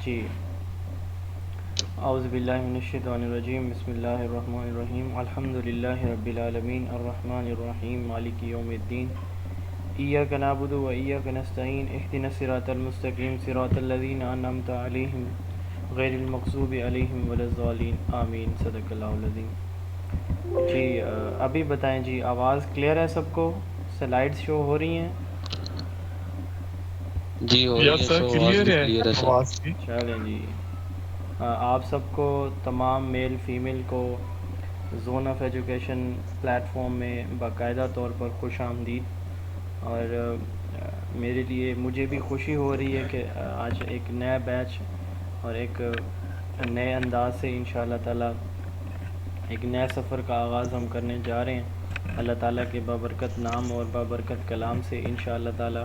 جی اعوذ باللہ من الشیطان الرجیم، بسم اللہ الرحمن الرحیم، الحمد للہ رب العالمین، الرحمن الرحیم، مالک یوم الدین، ایاک نعبد و ایاک نستعین، اہدنا الصراط المستقیم، صراط الذین انعمت علیہم غیر المغضوب علیہم ولا الضالین، آمین، صدق اللہ العظیم۔ جی ابھی بتائیں جی، آواز کلیئر ہے سب کو؟ سلائیڈ شو ہو رہی ہیں؟ جی ہو رہی یس ہے، سر، شو آواز کلیئر بھی ہے کلیئر ہے سر۔ آواز کی۔ چلیں جی، آپ سب کو، تمام میل فیمیل کو zone of education plate form میں باقاعدہ طور پر خوش آمدید۔ اور میرے لیے، مجھے بھی خوشی ہو رہی ہے کہ آج ایک نیا بیچ اور ایک نئے انداز سے انشاءاللہ تعالی ایک نئے سفر کا آغاز ہم کرنے جا رہے ہیں، اللہ تعالیٰ کے بابرکت نام اور بابرکت کلام سے انشاءاللہ تعالی۔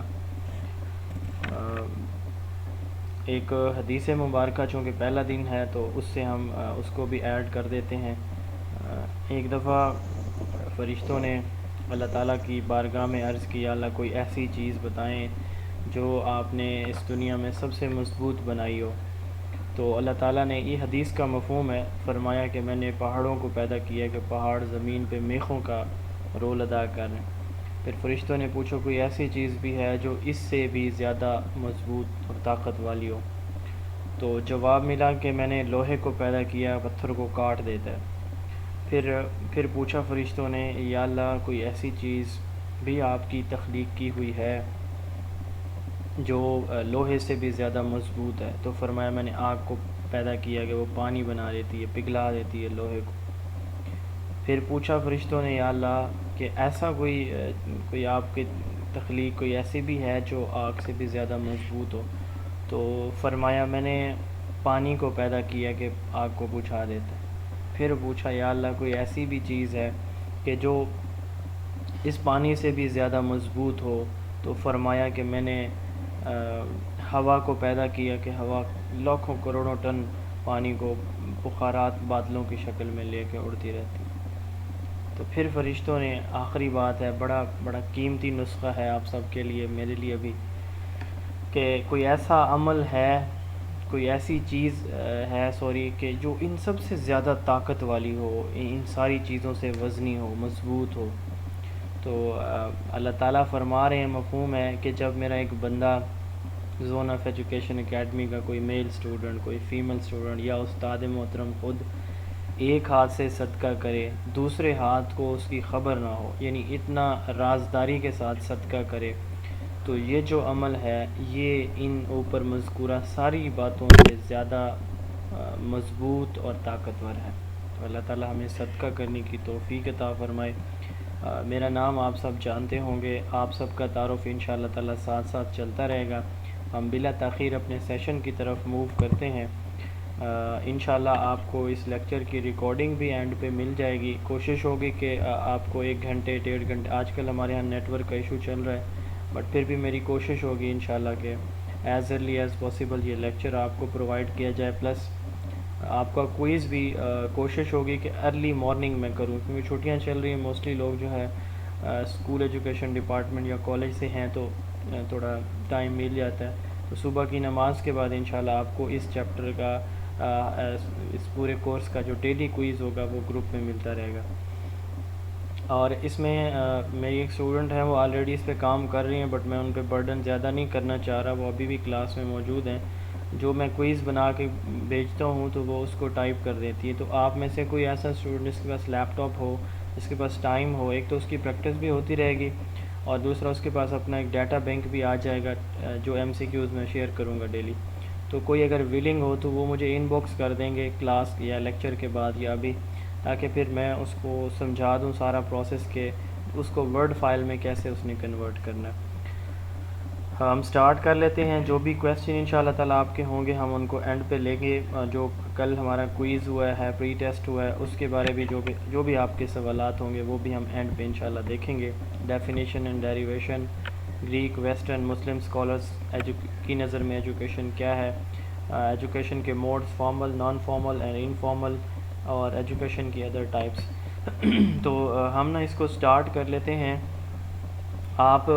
ایک حدیث مبارکہ چونکہ پہلا دن ہے تو اس سے ہم اس کو بھی ایڈ کر دیتے ہیں۔ ایک دفعہ فرشتوں نے اللہ تعالیٰ کی بارگاہ میں عرض کیا، اللہ کوئی ایسی چیز بتائیں جو آپ نے اس دنیا میں سب سے مضبوط بنائی ہو۔ تو اللہ تعالیٰ نے، یہ حدیث کا مفہوم ہے، فرمایا کہ میں نے پہاڑوں کو پیدا کیا کہ پہاڑ زمین پہ میخوں کا رول ادا کریں۔ پھر فرشتوں نے پوچھا کوئی ایسی چیز بھی ہے جو اس سے بھی زیادہ مضبوط اور طاقت والی ہو؟ تو جواب ملا کہ میں نے لوہے کو پیدا کیا، پتھر کو کاٹ دیتا ہے۔ پھر پوچھا فرشتوں نے، یا اللہ کوئی ایسی چیز بھی آپ کی تخلیق کی ہوئی ہے جو لوہے سے بھی زیادہ مضبوط ہے؟ تو فرمایا میں نے آگ کو پیدا کیا کہ وہ پانی بنا دیتی ہے، پگھلا دیتی ہے لوہے کو۔ پھر پوچھا فرشتوں نے، یا اللہ کہ ایسا کوئی آپ کی تخلیق کوئی ایسی بھی ہے جو آگ سے بھی زیادہ مضبوط ہو؟ تو فرمایا میں نے پانی کو پیدا کیا کہ آگ کو بجھا دیتا ہے۔ پھر پوچھا یا اللہ کوئی ایسی بھی چیز ہے کہ جو اس پانی سے بھی زیادہ مضبوط ہو؟ تو فرمایا کہ میں نے ہوا کو پیدا کیا کہ ہوا لاکھوں کروڑوں ٹن پانی کو بخارات بادلوں کی شکل میں لے کے اڑتی رہتی ہے۔ تو پھر فرشتوں نے، آخری بات ہے، بڑا بڑا قیمتی نسخہ ہے آپ سب کے لیے، میرے لیے بھی، کہ کوئی ایسا عمل ہے، کوئی ایسی چیز ہے کہ جو ان سب سے زیادہ طاقت والی ہو، ان ساری چیزوں سے وزنی ہو، مضبوط ہو۔ تو اللہ تعالیٰ فرما رہے ہیں، مفہوم ہے کہ جب میرا ایک بندہ زون آف ایجوکیشن اکیڈمی کا کوئی میل اسٹوڈنٹ، کوئی فیمیل اسٹوڈنٹ یا استاد محترم خود ایک ہاتھ سے صدقہ کرے، دوسرے ہاتھ کو اس کی خبر نہ ہو، یعنی اتنا رازداری کے ساتھ صدقہ کرے، تو یہ جو عمل ہے یہ ان اوپر مذکورہ ساری باتوں سے زیادہ مضبوط اور طاقتور ہے۔ تو اللہ تعالی ہمیں صدقہ کرنے کی توفیق عطا فرمائے۔ میرا نام آپ سب جانتے ہوں گے، آپ سب کا تعارف انشاءاللہ تعالی ساتھ ساتھ چلتا رہے گا۔ ہم بلا تاخیر اپنے سیشن کی طرف موو کرتے ہیں۔ انشاءاللہ آپ کو اس لیکچر کی ریکارڈنگ بھی اینڈ پہ مل جائے گی۔ کوشش ہوگی کہ آپ کو 1 گھنٹے 1.5 گھنٹے، آج کل ہمارے ہاں نیٹ ورک کا ایشو چل رہا ہے، بٹ پھر بھی میری کوشش ہوگی انشاءاللہ کہ ایز ارلی ایز پاسبل یہ لیکچر آپ کو پرووائڈ کیا جائے، پلس آپ کا کوئز بھی کوشش ہوگی کہ ارلی مارننگ میں کروں، کیونکہ چھٹیاں چل رہی ہیں، موسٹلی لوگ جو ہے اسکول ایجوکیشن ڈپارٹمنٹ یا کالج سے ہیں تو تھوڑا ٹائم مل جاتا ہے۔ تو صبح کی نماز کے بعد انشاءاللہ آپ کو اس چیپٹر کا، اس پورے کورس کا جو ڈیلی کوئز ہوگا وہ گروپ میں ملتا رہے گا۔ اور اس میں میری ایک اسٹوڈنٹ ہیں، وہ آلریڈی اس پہ کام کر رہی ہیں، بٹ میں ان پہ برڈن زیادہ نہیں کرنا چاہ رہا، وہ ابھی بھی کلاس میں موجود ہیں۔ جو میں کوئز بنا کے بھیجتا ہوں تو وہ اس کو ٹائپ کر دیتی ہے۔ تو آپ میں سے کوئی ایسا اسٹوڈنٹ جس کے پاس لیپ ٹاپ ہو، جس کے پاس ٹائم ہو، ایک تو اس کی پریکٹس بھی ہوتی رہے گی، اور دوسرا اس کے پاس اپنا ایک ڈیٹا بینک بھی آ جائے گا جو MCQs میں شیئر کروں گا ڈیلی۔ تو کوئی اگر ویلنگ ہو تو وہ مجھے ان باکس کر دیں گے کلاس یا لیکچر کے بعد یا ابھی، تاکہ پھر میں اس کو سمجھا دوں سارا پروسیس کہ اس کو ورڈ فائل میں کیسے اس نے کنورٹ کرنا ہے۔ ہم سٹارٹ کر لیتے ہیں۔ جو بھی کویسچن انشاءاللہ تعالیٰ آپ کے ہوں گے ہم ان کو اینڈ پہ لیں گے۔ جو کل ہمارا کوئز ہوا ہے، پری ٹیسٹ ہوا ہے، اس کے بارے بھی جو بھی آپ کے سوالات ہوں گے وہ بھی ہم اینڈ پہ انشاءاللہ دیکھیں گے۔ Definition and derivation, Greek, Western, Muslim scholars کی نظر میں ایجوکیشن کیا ہے، ایجوکیشن کے modes, formal, non formal and informal, اور ایجوکیشن کی ادر ٹائپس۔ تو ہم نا اس کو سٹارٹ کر لیتے ہیں۔ آپ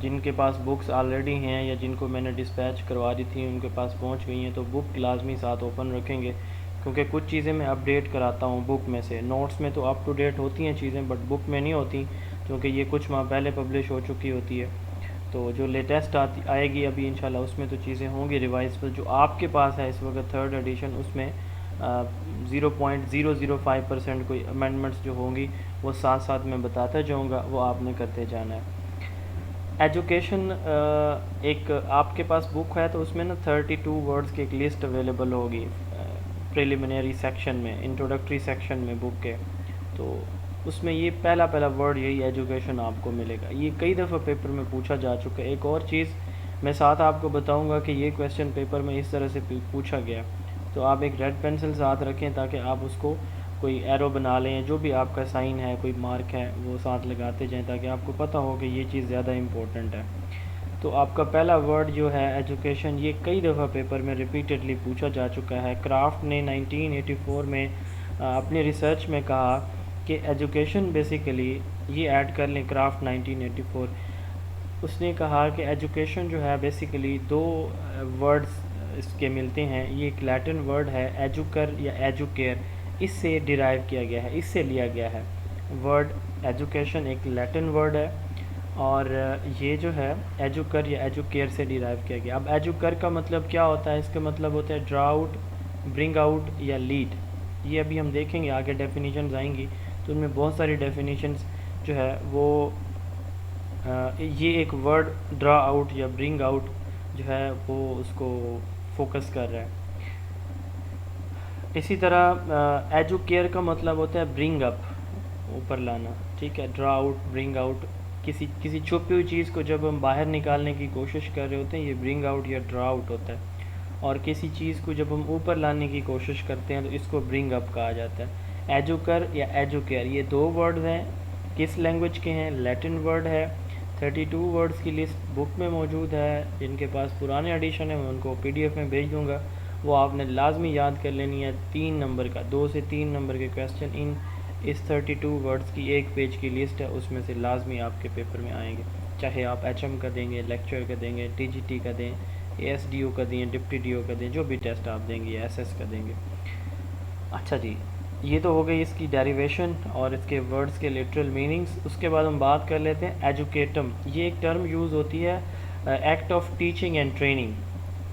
جن کے پاس بکس آلریڈی ہیں یا جن کو میں نے ڈسپیچ کروا دی تھی ان کے پاس پہنچ گئی ہیں تو بک لازمی ساتھ اوپن رکھیں گے، کیونکہ کچھ چیزیں میں اپڈیٹ کراتا ہوں بک میں سے. نوٹس میں تو اپ ٹو ڈیٹ ہوتی ہیں چیزیں، بٹ بک میں نہیں ہوتی کیونکہ یہ کچھ ماہ پہلے پبلش ہو چکی ہوتی ہے. تو جو لیٹسٹ آئے گی ابھی انشاءاللہ اس میں تو چیزیں ہوں گی ریوائز پر. جو آپ کے پاس ہے اس وقت تھرڈ ایڈیشن، اس میں 0.005% کوئی امینڈمنٹس جو ہوں گی وہ ساتھ ساتھ میں بتاتا جاؤں گا، وہ آپ نے کرتے جانا ہے. ایجوکیشن ایک آپ کے پاس بک ہے تو اس میں نا 32 ورڈز کی ایک لسٹ اویلیبل ہوگی پریلیمنری سیکشن میں، انٹروڈکٹری سیکشن میں بک کے. تو اس میں یہ پہلا ورڈ یہی ایجوکیشن آپ کو ملے گا. یہ کئی دفعہ پیپر میں پوچھا جا چکا ہے. ایک اور چیز میں ساتھ آپ کو بتاؤں گا کہ یہ کویسچن پیپر میں اس طرح سے پوچھا گیا، تو آپ ایک ریڈ پینسل ساتھ رکھیں تاکہ آپ اس کو کوئی ایرو بنا لیں، جو بھی آپ کا سائن ہے کوئی مارک ہے وہ ساتھ لگاتے جائیں تاکہ آپ کو پتہ ہو کہ یہ چیز زیادہ امپورٹنٹ ہے. تو آپ کا پہلا ورڈ جو ہے ایجوکیشن، یہ کئی دفعہ پیپر میں ریپیٹڈلی پوچھا جا چکا ہے. کرافٹ نے 1984 میں اپنی ریسرچ میں کہا کہ ایجوکیشن بیسیکلی، یہ ایڈ کر لیں کرافٹ 1984، اس نے کہا کہ ایجوکیشن جو ہے بیسیکلی دو ورڈز اس کے ملتے ہیں. یہ ایک لیٹن ورڈ ہے ایجوکر یا ایجوکیئر، اس سے ڈیرائیو کیا گیا ہے، اس سے لیا گیا ہے. ورڈ ایجوکیشن ایک لیٹن ورڈ ہے اور یہ جو ہے ایجوکر یا ایجوکیئر سے ڈیرائیو کیا گیا. اب ایجوکر کا مطلب کیا ہوتا ہے؟ اس کا مطلب ہوتا ہے ڈرا آؤٹ، برنگ آؤٹ یا لیڈ. یہ ابھی ہم دیکھیں گے آگے ڈیفینیشنز آئیں گی تو ان میں بہت ساری ڈیفینیشنز جو ہے وہ یہ ایک ورڈ ڈرا آؤٹ یا برنگ آؤٹ جو ہے وہ اس کو فوکس کر رہا ہے. اسی طرح ایجوکیئر کا مطلب ہوتا ہے برنگ اپ، اوپر لانا. ٹھیک ہے، ڈرا آؤٹ، برنگ آؤٹ. کسی چھپی ہوئی چیز کو جب ہم باہر نکالنے کی کوشش کر رہے ہوتے ہیں یہ برنگ آؤٹ یا ڈرا آؤٹ ہوتا ہے. اور کسی چیز کو جب ہم اوپر لانے کی کوشش کرتے ہیں تو اس کو برنگ اپ کہا جاتا ہے. ایجوکر یا ایجوکیئر یہ دو ورڈز ہیں. کس لینگویج کے ہیں؟ لیٹن ورڈ ہے. 32 ورڈز کی لسٹ بک میں موجود ہے. جن کے پاس پرانے ایڈیشن ہیں میں ان کو PDF میں بھیج دوں گا. وہ آپ نے لازمی یاد کر لینی ہے. 3 نمبر کا، 2 سے 3 نمبر کے کویسچن اس 32 ورڈز کی ایک پیج کی لسٹ ہے، اس میں سے لازمی آپ کے پیپر میں آئیں گے. چاہے آپ HM کا دیں گے، لیکچر کا دیں گے، TGT کا دیں، ASDO کا دیں، ڈپٹی DO کا دیں، جو بھی ٹیسٹ آپ دیں گے یا SS کا دیں گے. اچھا جی، یہ تو ہو گئی اس کی ڈیریویشن اور اس کے ورڈز کے لیٹرل میننگز. اس کے بعد ہم بات کر لیتے ہیں ایجوکیٹم. یہ ایک ٹرم یوز ہوتی ہے act of teaching and training.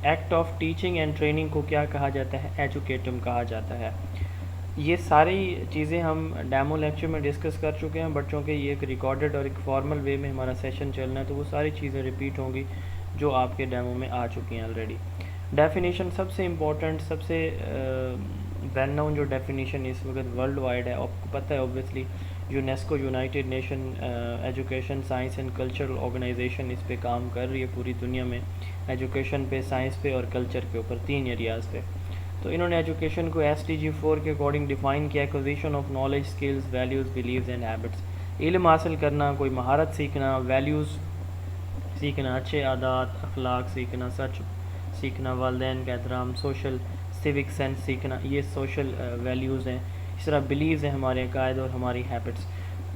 Act of teaching and training کو کیا کہا جاتا ہے؟ ایجوکیٹم کہا جاتا ہے. یہ ساری چیزیں ہم ڈیمو لیکچر میں ڈسکس کر چکے ہیں، بٹ چونکہ یہ ایک ریکارڈڈ اور ایک فارمل وے میں ہمارا سیشن چلنا ہے تو وہ ساری چیزیں ریپیٹ ہوں گی جو آپ کے ڈیمو میں آ چکی ہیں آلریڈی. ڈیفینیشن سب سے امپورٹنٹ، سب سے ویل نون جو ڈیفینیشن اس وقت ورلڈ وائڈ ہے، آپ کو پتہ ہے obviously UNESCO, United Nation Education Science and Cultural Organization اس پہ کام کر رہی ہے پوری دنیا میں، ایجوکیشن پہ، سائنس پہ اور کلچر کے اوپر، 3 ایریاز پہ. تو انہوں نے ایجوکیشن کو SDG 4 کے اکارڈنگ ڈیفائن کیا: acquisition of knowledge, skills, values, beliefs and habits. علم حاصل کرنا، کوئی مہارت سیکھنا، ویلیوز سیکھنا، اچھے عادات اخلاق سیکھنا، سچ سیکھنا، والدین کا احترام، سوشل سیوک سینس سیکھنا، یہ سوشل ویلیوز ہیں. اس طرح بلیوز ہیں ہمارے عقائد اور ہماری ہیبٹس.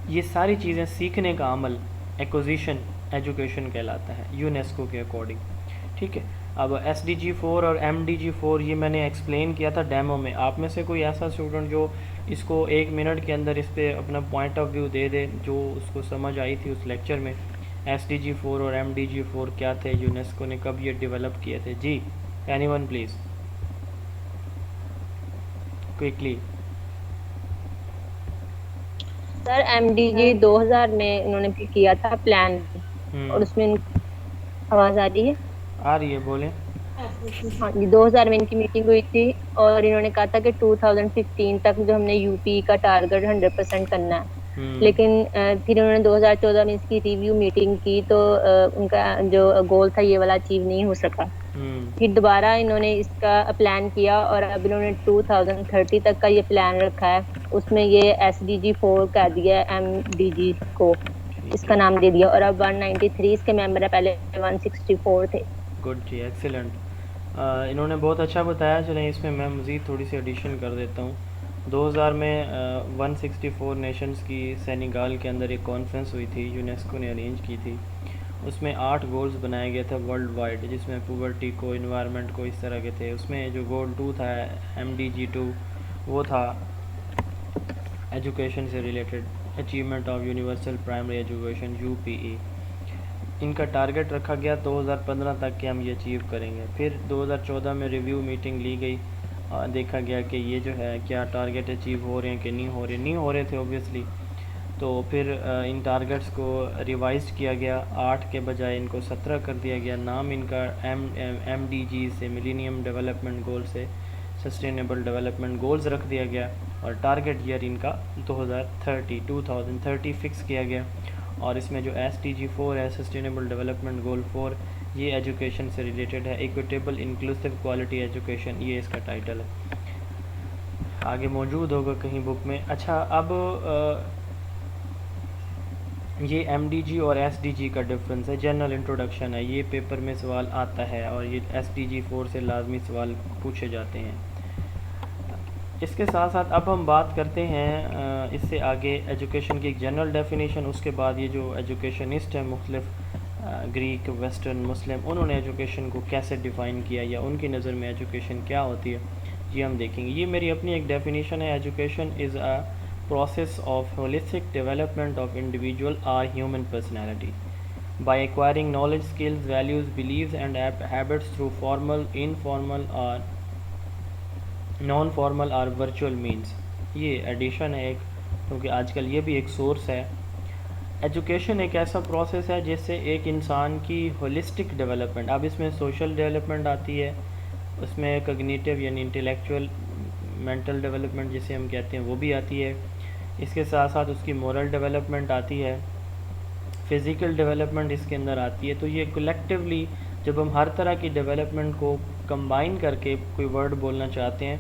یہ ساری چیزیں سیکھنے کا عمل ایکوزیشن ایجوکیشن کہلاتا ہے یونیسکو کے اکارڈنگ. ٹھیک ہے، اب SDG 4 اور MDG 4 یہ میں نے ایکسپلین کیا تھا ڈیمو میں. آپ میں سے کوئی ایسا اسٹوڈنٹ جو اس کو 1 منٹ کے اندر اس پہ اپنا پوائنٹ آف ویو دے دے جو اس کو سمجھ آئی تھی اس لیکچر میں، SDG 4 اور MDG 4 کیا تھے، یونیسکو نے کب یہ ڈیولپ کیے تھے؟ جی، any one please quickly. Sir MDG 2000 میں انہوں نے کیا تھا پلان، اور اس میں آواز آ رہی ہے؟ آ رہی ہے، بولیں. ہاں جی، 2000 میں ان کی میٹنگ ہوئی تھی اور انہوں نے کہا تھا کہ 2015 تک جو ہم نے UP کا ٹارگٹ 100% کرنا ہے. لیکن پھر انہوں نے 2014 میں اس کی ریویو میٹنگ کی تو ان کا جو گول تھا یہ والا اچیو نہیں ہو سکا. پھر دوبارہ انہوں نے اس کا پلان کیا اور اب انہوں نے 2030 تک کا یہ پلان رکھا ہے. اس میں یہ SDG 4 کہہ دیا ہے MDG کو، اس کا نام دے دیا. اور اب 193 اس کے ممبر ہے، پہلے 164 تھے. گڈ جی، ایکسیلنٹ. انہوں نے بہت اچھا بتایا. چلیں اس میں میں مزید تھوڑی سی ایڈیشن کر دیتا ہوں. 2000 میں 164 نیشنز کی سینیگال کے اندر ایک کانفرنس ہوئی تھی، یونیسکو نے ارینج کی تھی. اس میں 8 گولز بنائے گئے تھے ورلڈ وائڈ، جس میں پوورٹی کو، انوائرمنٹ کو، اس طرح کے تھے. اس میں جو گول 2 تھا MDG 2 وہ تھا ایجوکیشن سے related, achievement of universal primary education UPE. ان کا ٹارگٹ رکھا گیا 2015 تک کہ ہم یہ اچیو کریں گے. پھر 2014 میں ریویو میٹنگ لی گئی، دیکھا گیا کہ یہ جو ہے کیا ٹارگٹ اچیو ہو رہے ہیں کہ نہیں ہو رہے تھے اوبویسلی. تو پھر ان ٹارگٹس کو ریوائز کیا گیا، 8 کے بجائے ان کو 17 کر دیا گیا. نام ان کا MDG سے، ملینیم ڈیولپمنٹ گول سے سسٹینیبل ڈیولپمنٹ گولز رکھ دیا گیا، اور ٹارگٹ ایئر ان کا 2030 فکس کیا گیا. اور اس میں جو SDG 4 ہے، سسٹینیبل ڈیولپمنٹ گول 4، یہ ایجوکیشن سے ریلیٹڈ ہے، ایکویٹیبل انکلوسیو کوالٹی ایجوکیشن، یہ اس کا ٹائٹل ہے. آگے موجود ہوگا کہیں بک میں. اچھا، اب یہ MDG اور SDG کا ڈفرنس ہے، جنرل انٹروڈکشن ہے. یہ پیپر میں سوال آتا ہے، اور یہ SDG 4 سے لازمی سوال پوچھے جاتے ہیں. اس کے ساتھ ساتھ اب ہم بات کرتے ہیں اس سے آگے ایجوکیشن کی ایک جنرل ڈیفینیشن. اس کے بعد یہ جو ایجوکیشنسٹ ہیں مختلف گریک، ویسٹرن، مسلم، انہوں نے ایجوکیشن کو کیسے ڈیفائن کیا، یا ان کی نظر میں ایجوکیشن کیا ہوتی ہے، یہ ہم دیکھیں گے. یہ میری اپنی ایک ڈیفینیشن ہے. Education is a process of holistic development of individual or human personality by acquiring knowledge, skills, values, beliefs and habits through formal, informal or non-formal or virtual means. یہ ایڈیشن ہے ایک، کیونکہ آج کل یہ بھی ایک سورس ہے. ایجوکیشن ایک ایسا پروسیس ہے جس سے ایک انسان کی ہولسٹک ڈیولپمنٹ، اب اس میں سوشل ڈیولپمنٹ آتی ہے، اس میں کگنیٹیو یعنی انٹلیکچوئل، مینٹل ڈیولپمنٹ جسے ہم کہتے ہیں وہ بھی آتی ہے. اس کے ساتھ ساتھ اس کی مورل ڈیولپمنٹ آتی ہے، فزیکل ڈیولپمنٹ اس کے اندر آتی ہے. تو یہ کلیکٹیولی جب ہم ہر طرح کی ڈیولپمنٹ کو کمبائن کر کے کوئی ورڈ بولنا چاہتے ہیں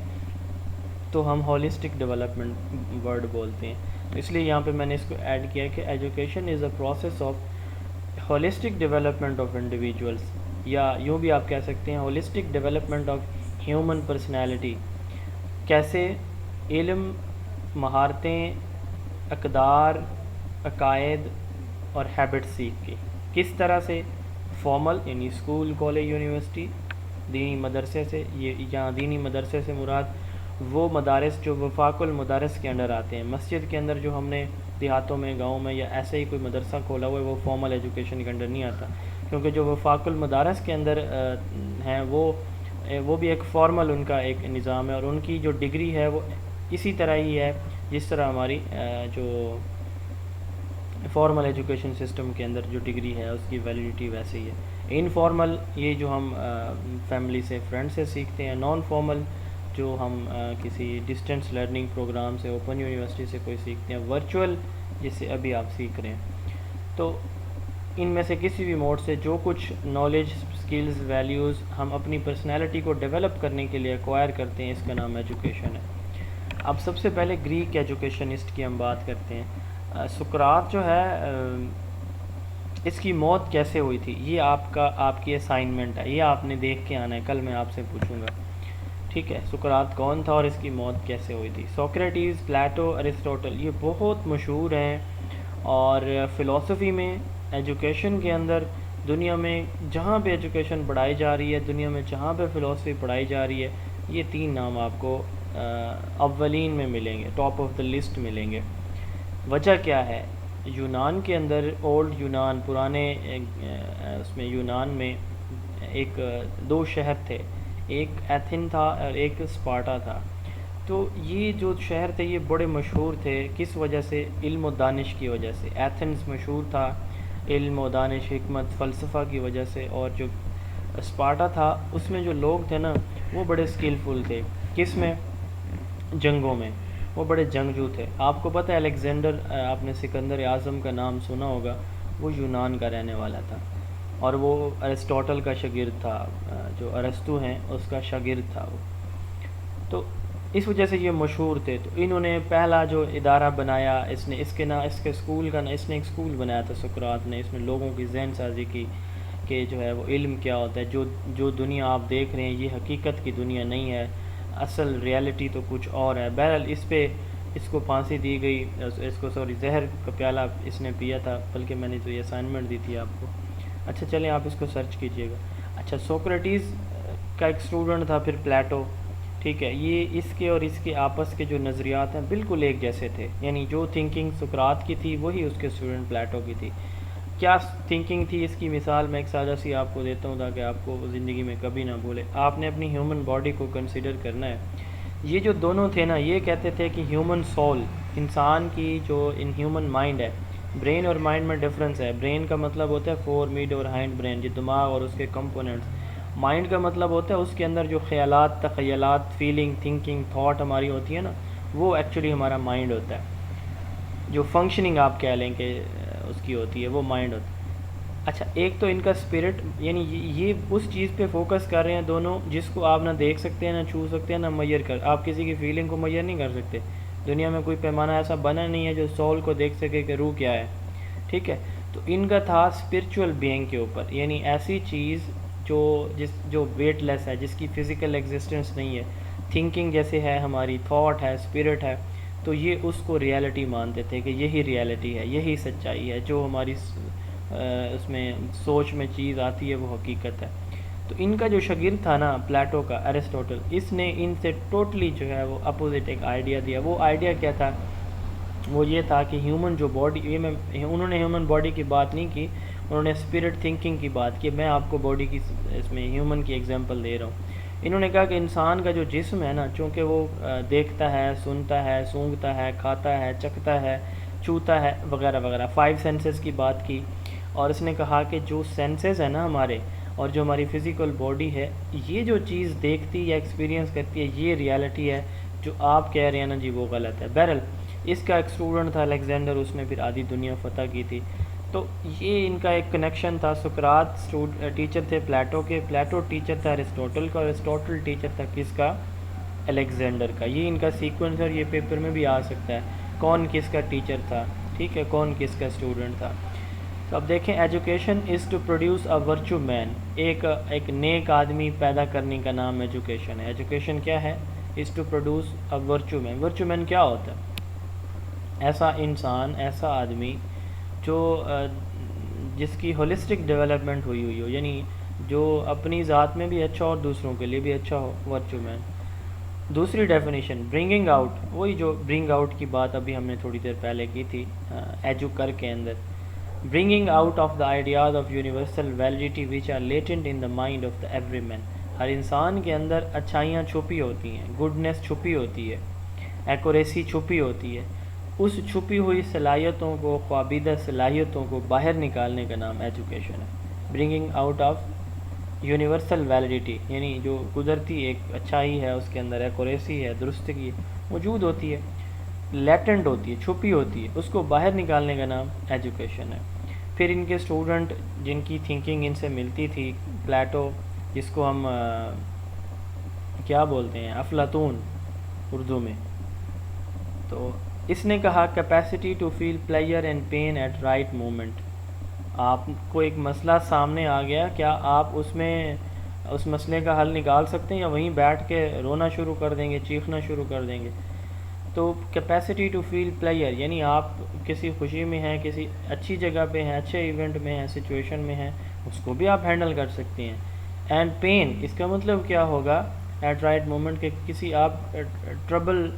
تو ہم ہولسٹک ڈیولپمنٹ ورڈ بولتے ہیں. اس لیے یہاں پہ میں نے اس کو ایڈ کیا کہ education is a process of holistic development of individuals, یا یوں بھی آپ کہہ سکتے ہیں holistic development of human personality. کیسے؟ علم، مہارتیں، اقدار، عقائد اور ہیبٹ سیکھ کے. کس طرح سے؟ فارمل یعنی اسکول، کالج، یونیورسٹی، دینی مدرسے سے. یہ یہاں دینی مدرسے سے مراد وہ مدارس جو وفاق المدارس کے انڈر آتے ہیں. مسجد کے اندر جو ہم نے دیہاتوں میں، گاؤں میں یا ایسے ہی کوئی مدرسہ کھولا ہوا ہے، وہ فارمل ایجوکیشن کے انڈر نہیں آتا، کیونکہ جو وفاق المدارس کے اندر ہیں وہ بھی ایک فارمل ان کا ایک نظام ہے، اور ان کی جو ڈگری ہے وہ اسی طرح ہی ہے جس طرح ہماری جو فارمل ایجوکیشن سسٹم کے اندر جو ڈگری ہے اس کی ویلیڈیٹی ویسے ہی ہے. انفارمل یہ جو ہم فیملی سے، فرینڈ سے سیکھتے ہیں. نان فارمل جو ہم کسی ڈسٹینس لرننگ پروگرام سے، اوپن یونیورسٹی سے کوئی سیکھتے ہیں. ورچوئل جس سے ابھی آپ سیکھ رہے ہیں. تو ان میں سے کسی بھی موڈ سے جو کچھ نالج، سکلز، ویلیوز ہم اپنی پرسنالٹی کو ڈیولپ کرنے کے لیے ایکوائر کرتے ہیں، اس کا نام ایجوکیشن ہے. اب سب سے پہلے گریک ایجوکیشنسٹ کی ہم بات کرتے ہیں. سقراط جو ہے اس کی موت کیسے ہوئی تھی، یہ آپ کی اسائنمنٹ ہے، یہ آپ نے دیکھ کے آنا ہے، کل میں آپ سے پوچھوں گا. ٹھیک ہے، سقراط کون تھا اور اس کی موت کیسے ہوئی تھی؟ سوکریٹیز، پلیٹو، ارسطوٹل، یہ بہت مشہور ہیں. اور فلسفی میں، ایجوکیشن کے اندر، دنیا میں جہاں پہ ایجوکیشن پڑھائی جا رہی ہے، دنیا میں جہاں پہ فلسفی پڑھائی جا رہی ہے، یہ 3 نام آپ کو اولین میں ملیں گے، ٹاپ آف دا لسٹ ملیں گے. وجہ کیا ہے؟ یونان کے اندر، اولڈ یونان، پرانے اس میں یونان میں 2 شہر تھے، ایک ایتھن تھا اور ایک اسپارٹا تھا. تو یہ جو شہر تھے یہ بڑے مشہور تھے، کس وجہ سے؟ علم و دانش کی وجہ سے. ایتھنز مشہور تھا علم و دانش، حکمت، فلسفہ کی وجہ سے. اور جو اسپارٹا تھا اس میں جو لوگ تھے نا وہ بڑے اسکلفل تھے. کس میں؟ جنگوں میں. وہ بڑے جنگجو تھے. آپ کو پتہ ہے الیگزینڈر، آپ نے سکندر اعظم کا نام سنا ہوگا، وہ یونان کا رہنے والا تھا، اور وہ ارسطوٹل کا شاگرد تھا، جو ارسطو ہیں اس کا شاگرد تھا وہ. تو اس وجہ سے یہ مشہور تھے. تو انہوں نے پہلا جو ادارہ بنایا، اس نے اس کے اسکول کا اس نے ایک اسکول بنایا تھا سقراط نے. اس میں لوگوں کی ذہن سازی کی کہ جو ہے وہ علم کیا ہوتا ہے، جو دنیا آپ دیکھ رہے ہیں یہ حقیقت کی دنیا نہیں ہے. اصل ریالٹی تو کچھ اور ہے. بہرحال اس کو پھانسی دی گئی, اس کو زہر کا پیالہ اس نے پیا تھا, بلکہ میں نے تو یہ اسائنمنٹ دی تھی آپ کو. اچھا چلیں آپ اس کو سرچ کیجئے گا. اچھا سوکریٹیز کا ایک اسٹوڈنٹ تھا, پھر پلیٹو. ٹھیک ہے, یہ اس کے اور اس کے آپس کے جو نظریات ہیں بالکل ایک جیسے تھے, یعنی جو تھنکنگ سقراط کی تھی وہی اس کے اسٹوڈنٹ پلیٹو کی تھی. کیا تھنکنگ تھی اس کی مثال میں ایک سادہ سی آپ کو دیتا ہوں تاکہ آپ کو زندگی میں کبھی نہ بھولے. آپ نے اپنی ہیومن باڈی کو کنسیڈر کرنا ہے. یہ جو دونوں تھے نا, یہ کہتے تھے کہ ہیومن سول, انسان کی جو ان ہیومن مائنڈ ہے, برین اور مائنڈ میں ڈفرنس ہے. برین کا مطلب ہوتا ہے فور میڈ اور ہائنڈ برین, یہ دماغ اور اس کے کمپوننٹس. مائنڈ کا مطلب ہوتا ہے اس کے اندر جو خیالات, تخیلات, فیلنگ, تھنکنگ, تھاٹ ہماری ہوتی ہے نا, وہ ایکچولی ہمارا مائنڈ ہوتا ہے. جو فنکشننگ آپ کہہ لیں کہ اس کی ہوتی ہے, وہ مائنڈ ہوتا ہے. اچھا ایک تو ان کا اسپرٹ, یعنی یہ اس چیز پہ فوکس کر رہے ہیں دونوں جس کو آپ نہ دیکھ سکتے ہیں, نہ چھو سکتے ہیں, نہ میئر آپ کسی کی فیلنگ کو میئر نہیں کر سکتے. دنیا میں کوئی پیمانہ ایسا بنا نہیں ہے جو سول کو دیکھ سکے کہ روح کیا ہے. ٹھیک ہے, تو ان کا تھا اسپرچول بینگ کے اوپر, یعنی ایسی چیز جو ویٹ لیس ہے, جس کی فزیکل ایگزسٹنس نہیں ہے. تھنکنگ جیسے ہے ہماری, تھاٹ ہے, اسپرٹ ہے, تو یہ اس کو ریالٹی مانتے تھے کہ یہی ریالٹی ہے, یہی سچائی ہے, جو ہماری اس میں سوچ میں چیز آتی ہے وہ حقیقت ہے. تو ان کا جو شاگرد تھا نا پلیٹو کا, ایرسٹوٹل, اس نے ان سے ٹوٹلی جو ہے وہ اپوزٹ ایک آئیڈیا دیا. وہ آئیڈیا کیا تھا؟ وہ یہ تھا کہ ہیومن جو باڈی, انہوں نے ہیومن باڈی کی بات نہیں کی, انہوں نے اسپرٹ تھنکنگ کی بات کی. میں آپ کو باڈی کی اس میں ہیومن کی ایگزامپل دے رہا ہوں. انہوں نے کہا کہ انسان کا جو جسم ہے نا, چونکہ وہ دیکھتا ہے, سنتا ہے, سونگھتا ہے, کھاتا ہے, چکھتا ہے, چھوتا ہے, وغیرہ وغیرہ, 5 سینسز کی بات کی. اور اس نے کہا کہ جو سینسز ہیں نا ہمارے, اور جو ہماری فزیکل باڈی ہے, یہ جو چیز دیکھتی یا ایکسپیرینس کرتی ہے یہ ریالٹی ہے, جو آپ کہہ رہے ہیں نا جی وہ غلط ہے. بہرحال اس کا ایک اسٹوڈنٹ تھا الیگزینڈر, اس نے پھر آدھی دنیا فتح کی تھی. تو یہ ان کا ایک کنیکشن تھا. سقراط ٹیچر تھے پلیٹو کے, پلیٹو ٹیچر تھا ایرسٹوٹل کا, اور ایرسٹوٹل ٹیچر تھا کس کا؟ الیگزینڈر کا. یہ ان کا سیکوینس ہے, اور یہ پیپر میں بھی آ سکتا ہے کون کس کا ٹیچر تھا. ٹھیک ہے, کون کس کا اسٹوڈنٹ تھا. تو اب دیکھیں, education is to produce a virtue man, ایک نیک آدمی پیدا کرنے کا نام ایجوکیشن ہے. ایجوکیشن کیا ہے؟ Is to produce a virtue man. Virtue man کیا ہوتا ہے؟ ایسا انسان, ایسا آدمی جو جس کی ہولسٹک ڈیولپمنٹ ہوئی ہو, یعنی جو اپنی ذات میں بھی اچھا ہو اور دوسروں کے لیے بھی اچھا ہو, ورچو مین. دوسری ڈیفینیشن برنگنگ آؤٹ, وہی جو برنگ آؤٹ کی بات ابھی ہم نے تھوڑی دیر پہلے کی تھی ایجو کر کے اندر. Bringing out of the ideas of universal validity which are latent in the mind of the every man. ہر انسان کے اندر اچھائیاں چھپی ہوتی ہیں, گڈنس چھپی ہوتی ہے, ایکوریسی چھپی ہوتی ہے. اس چھپی ہوئی صلاحیتوں کو, خوابیدہ صلاحیتوں کو باہر نکالنے کا نام ایجوکیشن ہے. Bringing out of universal validity, یعنی جو قدرتی ایک اچھائی ہے, اس کے اندر ایکوریسی ہے, درستگی موجود ہوتی ہے, لیٹنٹ ہوتی ہے, چھپی ہوتی ہے, اس کو باہر نکالنے کا نام ایجوکیشن ہے. پھر ان کے اسٹوڈنٹ جن کی تھنکنگ ان سے ملتی تھی, پلیٹو, جس کو ہم کیا بولتے ہیں, افلاطون اردو میں. تو اس نے کہا capacity to feel pleasure and pain at right moment. آپ کو ایک مسئلہ سامنے آ گیا, کیا آپ اس مسئلے کا حل نکال سکتے ہیں, یا وہیں بیٹھ کے رونا شروع کر دیں گے, چیخنا شروع کر دیں گے؟ تو کیپیسٹی ٹو فیل پلیئر, یعنی آپ کسی خوشی میں ہیں, کسی اچھی جگہ پہ ہیں, اچھے ایونٹ میں ہیں, سچویشن میں ہیں, اس کو بھی آپ ہینڈل کر سکتے ہیں. اینڈ پین, اس کا مطلب کیا ہوگا ایٹ رائٹ مومنٹ, کہ کسی آپ ٹربل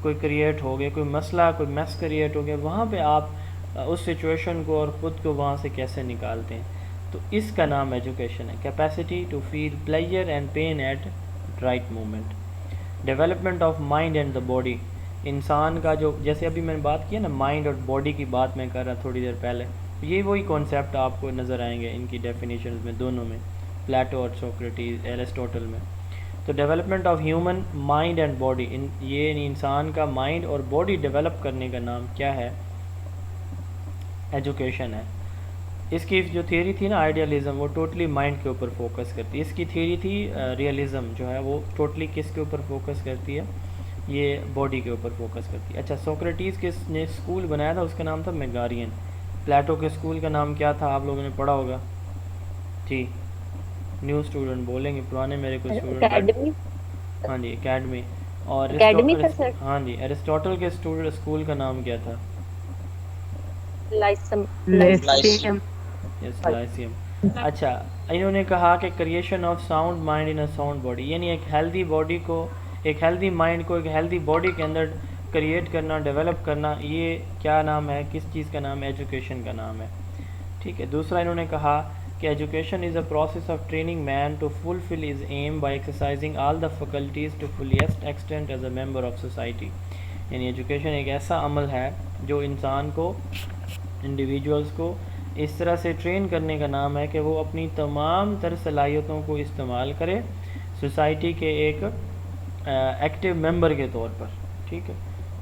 کوئی کریٹ ہو گیا, کوئی مسئلہ, کوئی میس کریٹ ہو گیا, وہاں پہ آپ اس سچویشن کو اور خود کو وہاں سے کیسے نکالتے ہیں. تو اس کا نام ایجوکیشن ہے, capacity to feel pleasure and pain at right moment. Development of mind and the body, انسان کا جو, جیسے ابھی میں نے بات کی نا مائنڈ اور باڈی کی بات میں کر رہا تھوڑی دیر پہلے, یہ وہی کانسیپٹ آپ کو نظر آئیں گے ان کی ڈیفینیشنز میں, دونوں میں, پلیٹو اور سوکریٹیز, ایرسٹوٹل میں. تو development of human mind and body, یہ انسان کا مائنڈ اور باڈی ڈیولپ کرنے کا نام کیا ہے؟ ایجوکیشن ہے. اس کی جو تھیوری تھی نا آئیڈیالزم, وہ ٹوٹلی مائنڈ کے اوپر فوکس کرتی ہے. اس کی تھیوری تھی ریئلزم, جو ہے وہ ٹوٹلی کس کے اوپر فوکس کرتی ہے؟ یہ باڈی کے اوپر فوکس کرتی ہے. اچھا سوکریٹیز کس نے اسکول بنایا تھا, اس کا نام تھا میگارین. پلیٹو کے اسکول کا نام کیا تھا, آپ لوگوں نے پڑھا ہوگا جی؟ نیو اسٹوڈنٹ بولیں گے, پرانے میرے کو اسٹوڈنٹ. اکیڈمی. ہاں جی اکیڈمی. اور اکیڈمی تھا سر. ہاں جی ایرسٹوٹل کے اسکول کا نام کیا تھا؟ لائسم. لیسیم. یس لائسیم. اچھا انہوں نے کہا کہ creation of sound mind in a sound body, یعنی ایک ہیلدی باڈی کو، ایک ہیلدی مائنڈ کو ایک ہیلدی باڈی کے اندر کریٹ کرنا، ڈیولپ کرنا، یہ کیا نام ہے، کس چیز کا نام ہے؟ ایجوکیشن کا نام ہے. ٹھیک ہے. دوسرا انہوں نے کہا کہ education is a process of training man to fulfil his aim by exercising all the faculties to fullest extent as a member of society. یعنی ایجوکیشن ایک ایسا عمل ہے جو انسان کو، انڈیویجولس کو اس طرح سے ٹرین کرنے کا نام ہے کہ وہ اپنی تمام تر صلاحیتوں کو استعمال کرے سوسائٹی کے ایک ایکٹیو ممبر کے طور پر. ٹھیک ہے.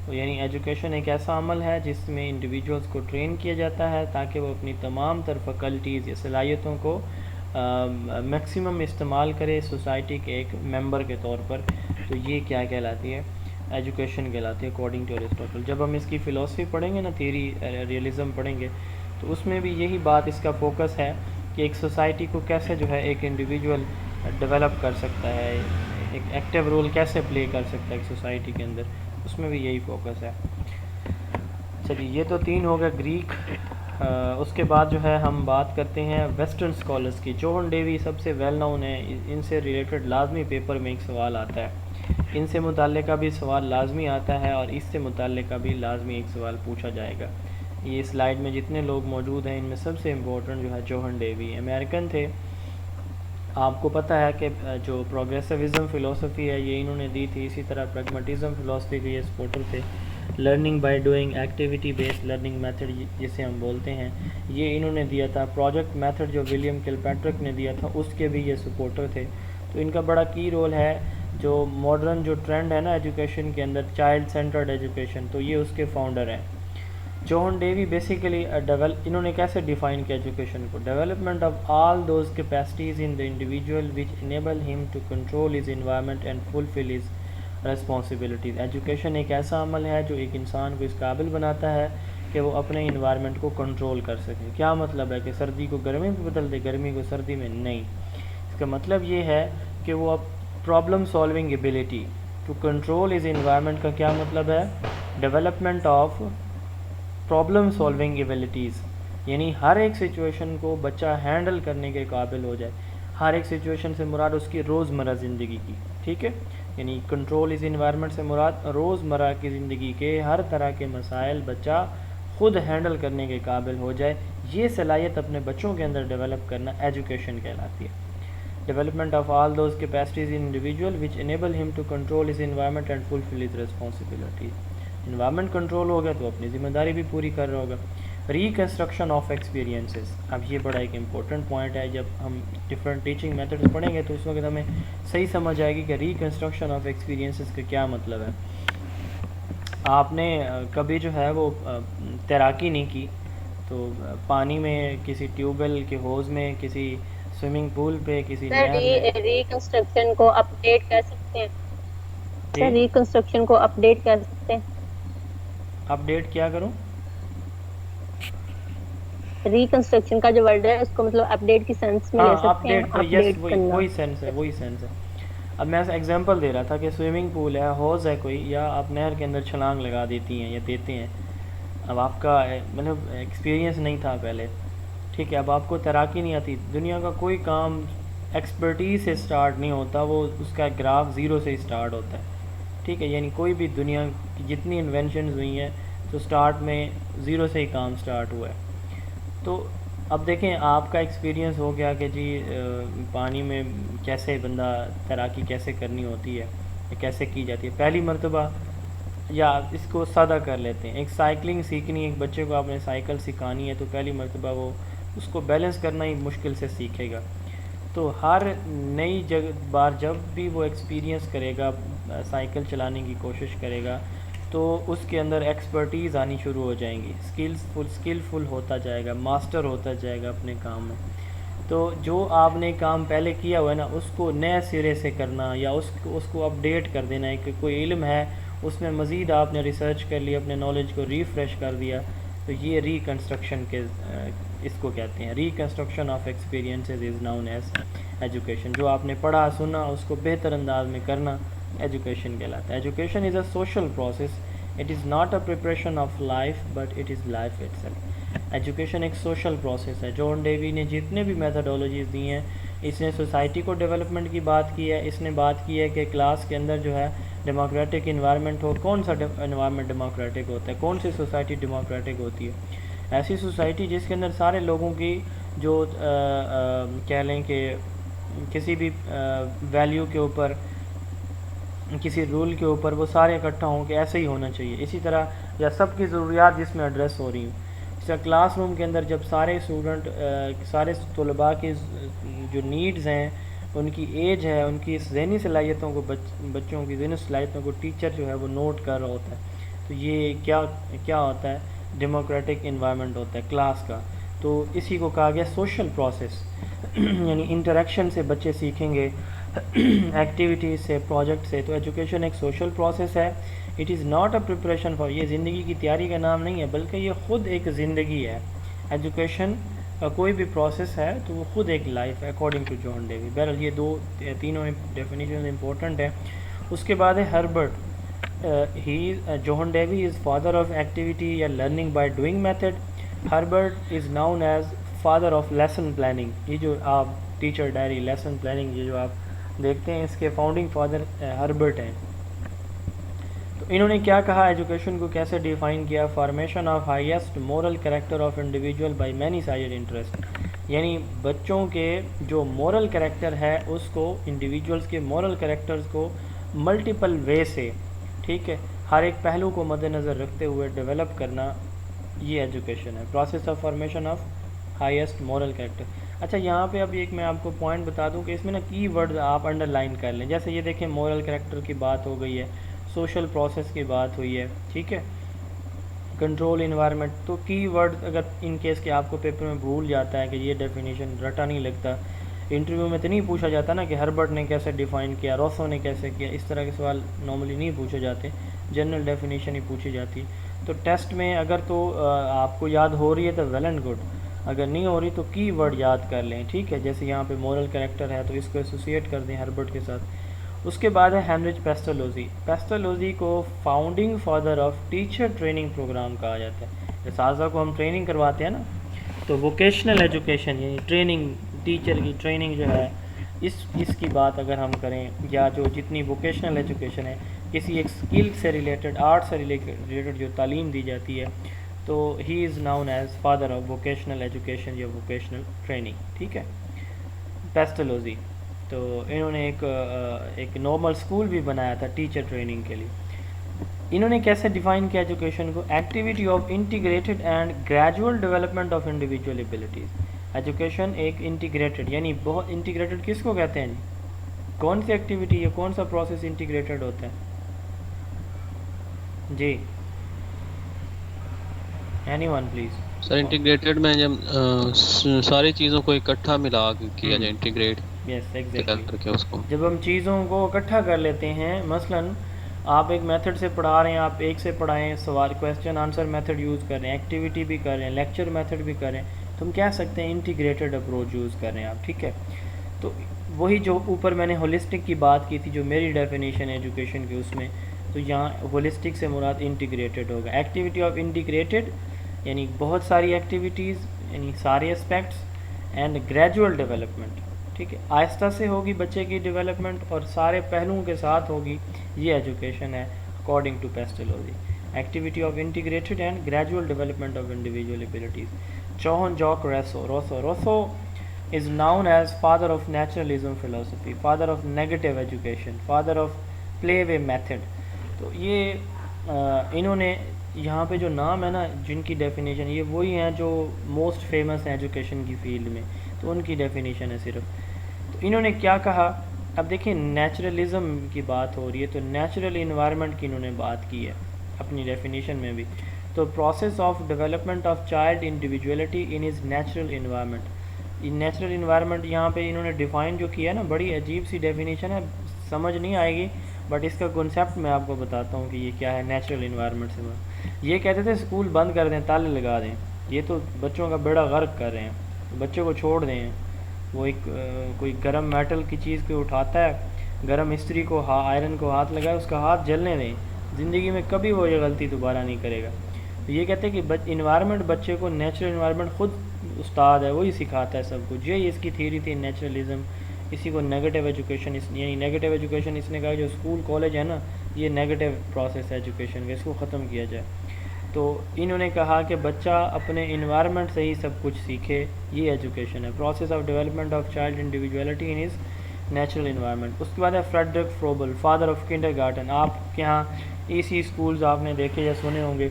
تو یعنی ایجوکیشن ایک ایسا عمل ہے جس میں انڈیویجولس کو ٹرین کیا جاتا ہے تاکہ وہ اپنی تمام تر فیکلٹیز یا صلاحیتوں کو میکسیمم استعمال کرے سوسائٹی کے ایک ممبر کے طور پر. تو یہ کیا کہلاتی ہے؟ ایجوکیشن کہلاتی ہے اکارڈنگ ٹو ایرسٹوٹل. جب ہم اس کی فلاسفی پڑھیں گے نا، تھیوری ریئلزم پڑھیں گے، تو اس میں بھی یہی بات، اس کا فوکس ہے کہ ایک سوسائٹی کو کیسے جو ہے ایک انڈیویجول ڈیولپ کر سکتا ہے، ایک ایکٹیو رول کیسے پلے کر سکتا ہے ایک سوسائٹی کے اندر، اس میں بھی یہی فوکس ہے. چلیے یہ تو تین ہو گئے گریک. اس کے بعد جو ہے ہم بات کرتے ہیں ویسٹرن اسکالرس کی. جوہن ڈیوی سب سے ویل نون ہے، ان سے ریلیٹڈ لازمی پیپر میں ایک سوال آتا ہے، ان سے متعلقہ بھی سوال لازمی آتا ہے اور اس سے متعلقہ بھی لازمی ایک سوال پوچھا جائے گا. یہ سلائیڈ میں جتنے لوگ موجود ہیں ان میں سب سے امپورٹنٹ جو ہے جوہن ڈیوی امریکن تھے. آپ کو پتہ ہے کہ جو پروگریسوزم فلسفی ہے یہ انہوں نے دی تھی. اسی طرح پریگمیٹزم فلسفی کے یہ سپورٹر تھے. Learning by doing, activity based learning method جسے ہم بولتے ہیں، یہ انہوں نے دیا تھا. پروجیکٹ میتھڈ جو ولیم کلپیٹرک نے دیا تھا اس کے بھی یہ سپورٹر تھے. تو ان کا بڑا کی رول ہے. جو ماڈرن جو ٹرینڈ ہے نا ایجوکیشن کے اندر، چائلڈ سینٹرڈ ایجوکیشن، تو یہ اس کے فاؤنڈر ہیں. جوہن ڈیوی بیسیکلی انہوں نے کیسے ڈیفائن کیا ایجوکیشن کو؟ Development of all those capacities in the individual which enable him to control his environment and fulfil his responsibilities. Education ایک ایسا عمل ہے جو ایک انسان کو اس قابل بناتا ہے کہ وہ اپنے انوائرمنٹ کو کنٹرول کر سکے. کیا مطلب ہے کہ سردی کو گرمی میں بدل دے، گرمی کو سردی میں نہیں. اس کا مطلب یہ ہے کہ وہ اب problem solving ability to control his environment کا کیا مطلب ہے؟ Development of problem solving abilities, یعنی ہر ایک سچویشن کو بچہ ہینڈل کرنے کے قابل ہو جائے. ہر ایک سچویشن سے مراد اس کی روزمرہ زندگی کی. ٹھیک ہے. یعنی کنٹرول از انوائرمنٹ سے مراد روزمرہ کی زندگی کے ہر طرح کے مسائل بچہ خود ہینڈل کرنے کے قابل ہو جائے. یہ صلاحیت اپنے بچوں کے اندر ڈیولپ کرنا ایجوکیشن کہلاتی ہے. Development of all those capacities in individual which enable him to control his environment and fulfil his responsibilities. Environment control ہو گیا تو اپنی ذمہ داری بھی پوری کر رہا ہوگا. ریکنسٹرکشن آف ایکسپیرینسز، اب یہ بڑا ایک امپورٹنٹ پوائنٹ ہے. جب ہم ڈفرینٹ ٹیچنگ میتھڈز پڑھیں گے تو اس وقت ہمیں صحیح سمجھ آئے گی کہ ریکنسٹرکشن آف ایکسپیرینسز کا کیا مطلب ہے. آپ نے کبھی جو ہے وہ تیراکی نہیں کی تو پانی میں کسی ٹیوب ویل کے ہوز میں، کسی سوئمنگ پول پہ، کسی سر نہر میں ریکنسٹرکشن کو اپڈیٹ کر سکتے ہیں؟ جی سر ریکنسٹرکشن کو اپڈیٹ کر سکتے ہیں؟ اپڈیٹ کیا کروں؟ ریکنسٹرکشن کا جو ورڈ ہے اس کو مطلب اپڈیٹ کی سینس میں ہاں لے سکتے ہیں، اپڈیٹ کا، یس اپڈیٹ کرنا. وہی سینس ہے، وہی سینس ہے. اب میں ایگزامپل دے رہا تھا کہ سوئمنگ پول ہے، ہوز ہے کوئی، یا آپ نہر کے اندر چھلانگ لگا دیتی ہیں یا دیتے ہیں. اب آپ کا مطلب ایکسپیرینس نہیں تھا پہلے، ٹھیک ہے. اب آپ کو تیراکی نہیں آتی. دنیا کا کوئی کام ایکسپرٹیز سے سٹارٹ نہیں ہوتا، وہ اس کا گراف زیرو سے ہی سٹارٹ ہوتا ہے. ٹھیک ہے. یعنی کوئی بھی دنیا کی جتنی انوینشنز ہوئی ہیں تو سٹارٹ میں زیرو سے ہی کام سٹارٹ ہوا ہے. تو اب دیکھیں آپ کا ایکسپیرینس ہو گیا کہ جی پانی میں کیسے بندہ تیراکی کیسے کرنی ہوتی ہے، کیسے کی جاتی ہے. پہلی مرتبہ، یا اس کو سادہ کر لیتے ہیں، ایک سائیکلنگ سیکھنی ہے، ایک بچے کو آپ نے سائیکل سکھانی ہے تو پہلی مرتبہ وہ اس کو بیلنس کرنا ہی مشکل سے سیکھے گا. تو ہر نئی بار جب بھی وہ ایکسپیرینس کرے گا، سائیکل چلانے کی کوشش کرے گا، تو اس کے اندر ایکسپرٹیز آنی شروع ہو جائیں گی. اسکلفل ہوتا جائے گا، ماسٹر ہوتا جائے گا اپنے کام میں. تو جو آپ نے کام پہلے کیا ہوا ہے نا اس کو نئے سرے سے کرنا، یا اس کو اپڈیٹ کر دینا ہے. کہ کوئی علم ہے اس میں مزید آپ نے ریسرچ کر لیا، اپنے نالج کو ریفریش کر دیا، تو یہ ریکنسٹرکشن کے اس کو کہتے ہیں. Reconstruction of experiences is known as education. جو آپ نے پڑھا سنا اس کو بہتر انداز میں کرنا، ایجوکیشن کہلاتا ہے. Education is a social process, it is not a preparation of life but it is life it self. Education ایک سوشل پروسیس ہے. جان ڈیوی نے جتنے بھی میتھڈولوجیز دی ہیں, اس نے سوسائٹی کو ڈیولپمنٹ کی بات کی ہے, اس نے بات کی ہے کہ کلاس کے اندر جو ہے ڈیموکریٹک انوائرمنٹ ہو. کون سا انوائرمنٹ ڈیموکریٹک ہوتا ہے؟ کون سی سوسائٹی ڈیموکریٹک ہوتی ہے؟ ایسی سوسائٹی جس کے اندر سارے لوگوں کی جو کہہ لیں کہ کسی بھی ویلیو کے اوپر, کسی رول کے اوپر وہ سارے اکٹھا ہوں کہ ایسے ہی ہونا چاہیے. اسی طرح یا سب کی ضروریات جس میں ایڈریس ہو رہی ہوں. اس طرح کلاس روم کے اندر جب سارے اسٹوڈنٹ, سارے طلباء کی جو نیڈز ہیں, ان کی ایج ہے, ان کی ذہنی صلاحیتوں کو, بچوں کی ذہنی صلاحیتوں کو ٹیچر جو ہے وہ نوٹ کر رہا ہوتا ہے. تو یہ کیا ہوتا ہے؟ ڈیموکریٹک انوائرمنٹ ہوتا ہے کلاس کا. تو اسی کو کہا گیا سوشل پروسیس. یعنی انٹریکشن سے بچے سیکھیں گے, ایکٹیویٹیز سے, پروجیکٹ سے. تو ایجوکیشن ایک سوشل پروسیس ہے. It is not a preparation for, یہ زندگی کی تیاری کا نام نہیں ہے بلکہ یہ خود ایک زندگی ہے. ایجوکیشن کا کوئی بھی پروسیس ہے تو وہ خود ایک لائف ہے اکارڈنگ ٹو جان ڈیوی. بہرحال یہ تینوں ڈیفینیشن امپورٹنٹ ہیں. اس کے بعد ہے Herbert. John Dewey is father of activity یا learning by doing method. Herbert is known as father of lesson planning. یہ جو آپ ٹیچر ڈائری, لیسن پلاننگ, یہ جو آپ دیکھتے ہیں, اس کے فاؤنڈنگ فادر ہربرٹ ہیں. تو انہوں نے کیا کہا, ایجوکیشن کو کیسے ڈیفائن کیا؟ Formation of highest moral character of individual by many side interest. یعنی بچوں کے جو مورل کریکٹر ہے اس کو, انڈیویجولس کے مورل کریکٹرز کو ملٹیپل وے سے, ٹھیک ہے, ہر ایک پہلو کو مد نظر رکھتے ہوئے ڈیولپ کرنا, یہ ایجوکیشن ہے. Process of formation of highest moral character. اچھا, یہاں پہ اب ایک میں آپ کو پوائنٹ بتا دوں کہ اس میں نا کی ورڈ آپ انڈر لائن کر لیں. جیسے یہ دیکھیں, مورل کریکٹر کی بات ہو گئی ہے, سوشل پروسیس کی بات ہوئی ہے, ٹھیک ہے, کنٹرول انوائرمنٹ. تو کی ورڈ اگر ان کیس کہ آپ کو پیپر میں بھول جاتا ہے کہ یہ ڈیفینیشن رٹا نہیں لگتا, انٹرویو میں تو نہیں پوچھا جاتا نا کہ ہربرٹ نے کیسے ڈیفائن کیا, روسو نے کیسے کیا, اس طرح کے سوال نارملی نہیں پوچھے جاتے, جنرل ڈیفینیشن ہی پوچھی جاتی. تو ٹیسٹ میں اگر تو آپ کو یاد ہو رہی ہے تو ویل اینڈ گڈ, اگر نہیں ہو رہی تو کی ورڈ یاد کر لیں, ٹھیک ہے. جیسے یہاں پہ مورل کریکٹر ہے تو اس کو ایسوسیٹ کر دیں ہربرٹ کے ساتھ. اس کے بعد ہے ہینرچ پیسٹلوزی. پیسٹلوزی کو founding father of teacher training program کہا جاتا ہے. اساتذہ کو ہم ٹریننگ کرواتے ہیں نا, تو ووکیشنل ایجوکیشن یعنی ٹریننگ, ٹیچر کی ٹریننگ جو ہے, اس کی بات اگر ہم کریں, یا جو جتنی ووکیشنل ایجوکیشن ہے, کسی ایک اسکل سے ریلیٹڈ, آرٹ سے ریلیٹڈ جو تعلیم دی جاتی ہے, تو he is known as father of vocational education یا ووکیشنل ٹریننگ, ٹھیک ہے, پیسٹلوزی. تو انہوں نے ایک نارمل اسکول بھی بنایا تھا ٹیچر ٹریننگ کے لیے. انہوں نے کیسے ڈیفائن کیا ایجوکیشن کو؟ Activity of integrated and gradual development of individual abilities. Education ایک انٹیگریٹڈ, یعنی بہت انٹیگریٹڈ کس کو کہتے ہیں؟ کون سی ایکٹیویٹی یا کون سا پروسیس انٹیگریٹڈ ہوتا ہے؟ جی, any one please. Sir integrated میں جب ساری چیزوں کو اکٹھا ملا کے کیا جائے, انٹیگریٹ یس ایگزیکٹلی, کر کے اس کو. جب ہم چیزوں کو اکٹھا کر لیتے ہیں, مثلاً آپ ایک میتھڈ سے پڑھا رہے ہیں, آپ ایک سے پڑھائیں, سوال کویسچن آنسر میتھڈ یوز کر رہے ہیں, ایکٹیویٹی بھی کر رہے ہیں, لیکچر میتھڈ بھی کر رہے ہیں, تو ہم کہہ سکتے ہیں انٹیگریٹڈ اپروچ یوز کر رہے ہیں آپ, ٹھیک ہے. تو وہی جو اوپر میں نے ہولسٹک کی بات کی تھی, جو میری ڈیفینیشن ہے ایجوکیشن کی, اس میں تو یہاں ہولسٹک سے مراد انٹیگریٹڈ ہوگا. ایکٹیویٹی آف انٹیگریٹڈ یعنی بہت ساری ایکٹیویٹیز, یعنی سارے اسپیکٹس, اینڈ گریجول ڈیولپمنٹ, ٹھیک ہے, آہستہ سے ہوگی بچے کی ڈیولپمنٹ اور سارے پہلوؤں کے ساتھ ہوگی. یہ ایجوکیشن ہے according to Pestalozzi. Activity of integrated and gradual development of individual abilities. Johann Jacques Rousseau is known as father of naturalism philosophy, father of negative education, father of play way method. تو یہ انہوں نے یہاں پہ جو نام ہے نا جن کی ڈیفینیشن, یہ وہی ہیں جو موسٹ فیمس ہیں ایجوکیشن کی فیلڈ میں, تو ان کی ڈیفینیشن ہے صرف. تو انہوں نے کیا کہا, اب دیکھیں نیچرلزم کی بات ہو رہی ہے, تو نیچرل انوائرمنٹ کی انہوں نے بات کی ہے اپنی ڈیفینیشن میں بھی. تو process of development of child individuality in his natural environment. Natural environment یہاں پہ انہوں نے ڈیفائن جو کیا ہے نا, بڑی عجیب سی ڈیفینیشن ہے, سمجھ نہیں آئے گی, بٹ اس کا کنسیپٹ میں آپ کو بتاتا ہوں کہ یہ کیا ہے نیچرل انوائرمنٹ سے. یہ کہتے تھے اسکول بند کر دیں, تالے لگا دیں, یہ تو بچوں کا بیڑا غرق کر رہے ہیں, بچوں کو چھوڑ دیں. وہ ایک کوئی گرم میٹل کی چیز کو اٹھاتا ہے, گرم استری کو آئرن کو ہاتھ لگائے، اس کا ہاتھ جلنے دیں، زندگی میں کبھی وہ یہ غلطی دوبارہ نہیں کرے گا۔ تو یہ کہتے ہیں کہ انوائرمنٹ بچے کو، نیچرل انوائرمنٹ خود استاد ہے، وہی سکھاتا ہے سب کچھ۔ یہی اس کی تھیوری تھی نیچرلزم۔ اسی کو نیگیٹو ایجوکیشن، یعنی نیگیٹو ایجوکیشن اس نے کہا جو اسکول کالج ہے نا، یہ نیگیٹو پروسیس ہے ایجوکیشن کا، اس کو ختم کیا جائے۔ تو انہوں نے کہا کہ بچہ اپنے انوائرمنٹ سے ہی سب کچھ سیکھے، یہ ایجوکیشن ہے۔ Process of development of child individuality in his natural environment. اس کے بعد ہے Friedrich Froebel, father of kindergarten. آپ کے یہاں ایسی اسکولز آپ نے دیکھے یا سنے ہوں گے،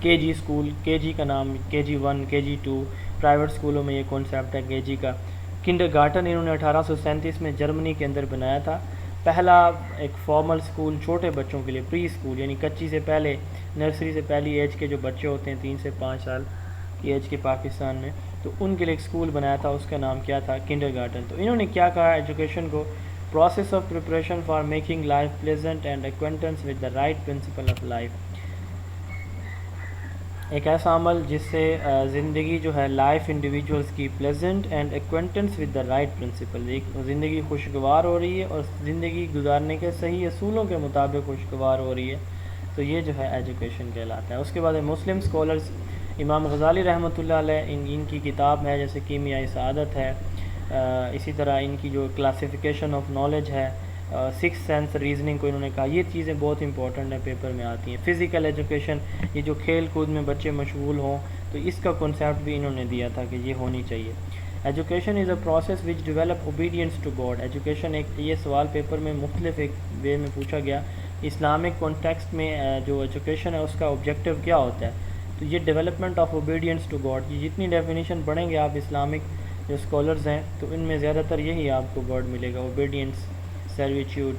کے جی اسکول، کے جی کا نام KG1 KG2، پرائیویٹ اسکولوں میں یہ کانسیپٹ ہے KG کا۔ کنڈر گارٹن انہوں نے 1837 میں جرمنی کے اندر بنایا تھا، پہلا ایک فارمل اسکول چھوٹے بچوں کے لیے، پری اسکول، یعنی کچی سے پہلے، نرسری سے پہلی ایج کے جو بچے ہوتے ہیں 3 سے 5 سال کی ایج کے پاکستان میں، تو ان کے لیے ایک اسکول بنایا تھا، اس کا نام کیا تھا؟ Kindergarten. تو انہوں نے کیا کہا ایجوکیشن کو؟ Process of preparation for making life pleasant and acquaintance with the right principle of life. ایک ایسا عمل جس سے زندگی جو ہے لائف انڈیویجولس کی pleasant and acquaintance with the right principle, ایک زندگی خوشگوار ہو رہی ہے اور زندگی گزارنے کے صحیح اصولوں کے مطابق خوشگوار ہو رہی ہے، تو یہ جو ہے ایجوکیشن کہلاتا ہے۔ اس کے بعد مسلم اسکالرس، امام غزالی رحمۃ اللہ علیہ، ان کی کتاب ہے جیسے کیمیائی سعادت ہے، اسی طرح ان کی جو کلاسیفیکیشن آف نالج ہے، سکس سینس ریزننگ کو انہوں نے کہا یہ چیزیں بہت امپورٹنٹ ہیں، پیپر میں آتی ہیں۔ فزیکل ایجوکیشن، یہ جو کھیل کود میں بچے مشغول ہوں، تو اس کا کنسیپٹ بھی انہوں نے دیا تھا کہ یہ ہونی چاہیے۔ Education is a process which develop obedience to God. Education ایک، یہ سوال پیپر میں مختلف ایک وے میں پوچھا گیا، اسلامک کانٹیکسٹ میں جو ایجوکیشن ہے اس کا آبجیکٹیو کیا ہوتا ہے؟ تو یہ development of obedience to God, یہ جتنی ڈیفینیشن پڑھیں گے آپ اسلامک جو اسکالرز ہیں تو ان میں زیادہ تر یہی آپ کو ورڈ ملے گا، اوبیڈینس، سرویچیوڈ۔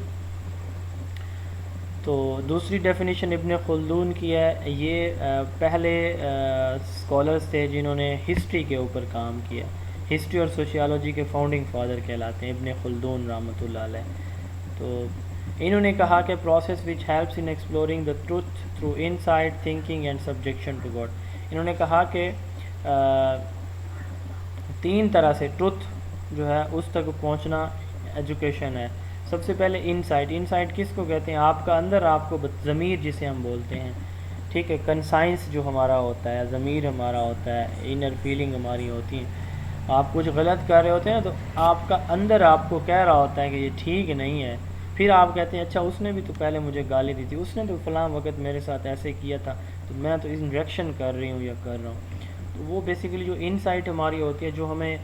تو دوسری ڈیفینیشن ابن خلدون کی ہے، یہ پہلے اسکالرز تھے جنہوں نے ہسٹری کے اوپر کام کیا، ہسٹری اور سوشیالوجی کے فاؤنڈنگ فادر کہلاتے ہیں ابن خلدون رحمۃ اللہ علیہ۔ تو انہوں نے کہا کہ process which helps in exploring the truth through insight thinking and subjection to God. انہوں نے کہا کہ 3 طرح سے ٹروتھ جو ہے اس تک پہنچنا ایجوکیشن ہے۔ سب سے پہلے انسائٹ، انسائٹ کس کو کہتے ہیں؟ آپ کا اندر، آپ کو ضمیر جسے ہم بولتے ہیں، ٹھیک ہے، کنسائنس جو ہمارا ہوتا ہے، ضمیر ہمارا ہوتا ہے، انر فیلنگ ہماری ہوتی ہیں۔ آپ کچھ غلط کر رہے ہوتے ہیں تو آپ کا اندر آپ کو کہہ رہا ہوتا ہے کہ یہ ٹھیک نہیں ہے، پھر آپ کہتے ہیں اچھا اس نے بھی تو پہلے مجھے گالی دی تھی، اس نے تو فلاں وقت میرے ساتھ ایسے کیا تھا، تو میں تو اس ریئیکشن کر رہی ہوں یا کر رہا ہوں۔ تو وہ بیسیکلی جو انسائٹ ہماری ہوتی ہے، جو ہمیں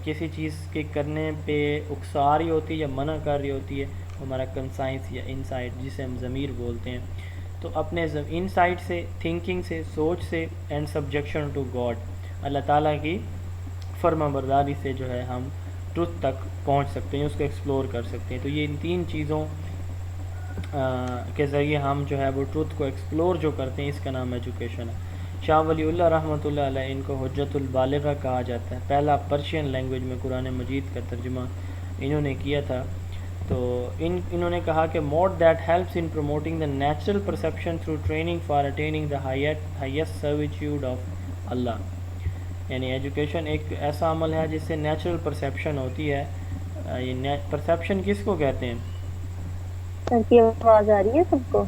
کسی چیز کے کرنے پہ اکسا رہی ہوتی ہے یا منع کر رہی ہوتی ہے، ہمارا کنسائنس یا انسائٹ جسے ہم ضمیر بولتے ہیں۔ تو اپنے انسائٹ سے، تھنکنگ سے، سوچ سے، اینڈ سبجیکشن ٹو گاڈ، اللہ تعالیٰ کی فرما برداری سے جو ہے ہم ٹروتھ تک پہنچ سکتے ہیں، اس کو ایکسپلور کر سکتے ہیں۔ تو یہ ان 3 چیزوں کے ذریعے ہم جو ہے وہ ٹروتھ کو ایکسپلور جو کرتے ہیں، اس کا نام ایجوکیشن ہے۔ شاہ ولی اللہ رحمۃ اللہ علیہ، ان کو حجت البالغہ کہا جاتا ہے، پہلا پرشین لینگویج میں قرآن مجید کا ترجمہ انہوں نے کیا تھا۔ تو انہوں نے کہا کہ mode that helps in promoting the natural perception through training for attaining the highest servitude of Allah, یعنی ایجوکیشن ایک ایسا عمل ہے جس سے نیچرل پرسیپشن ہوتی ہے۔ یہ پرسیپشن کس کو کہتے ہیں؟ سر کی آواز آ رہی ہے سب کو؟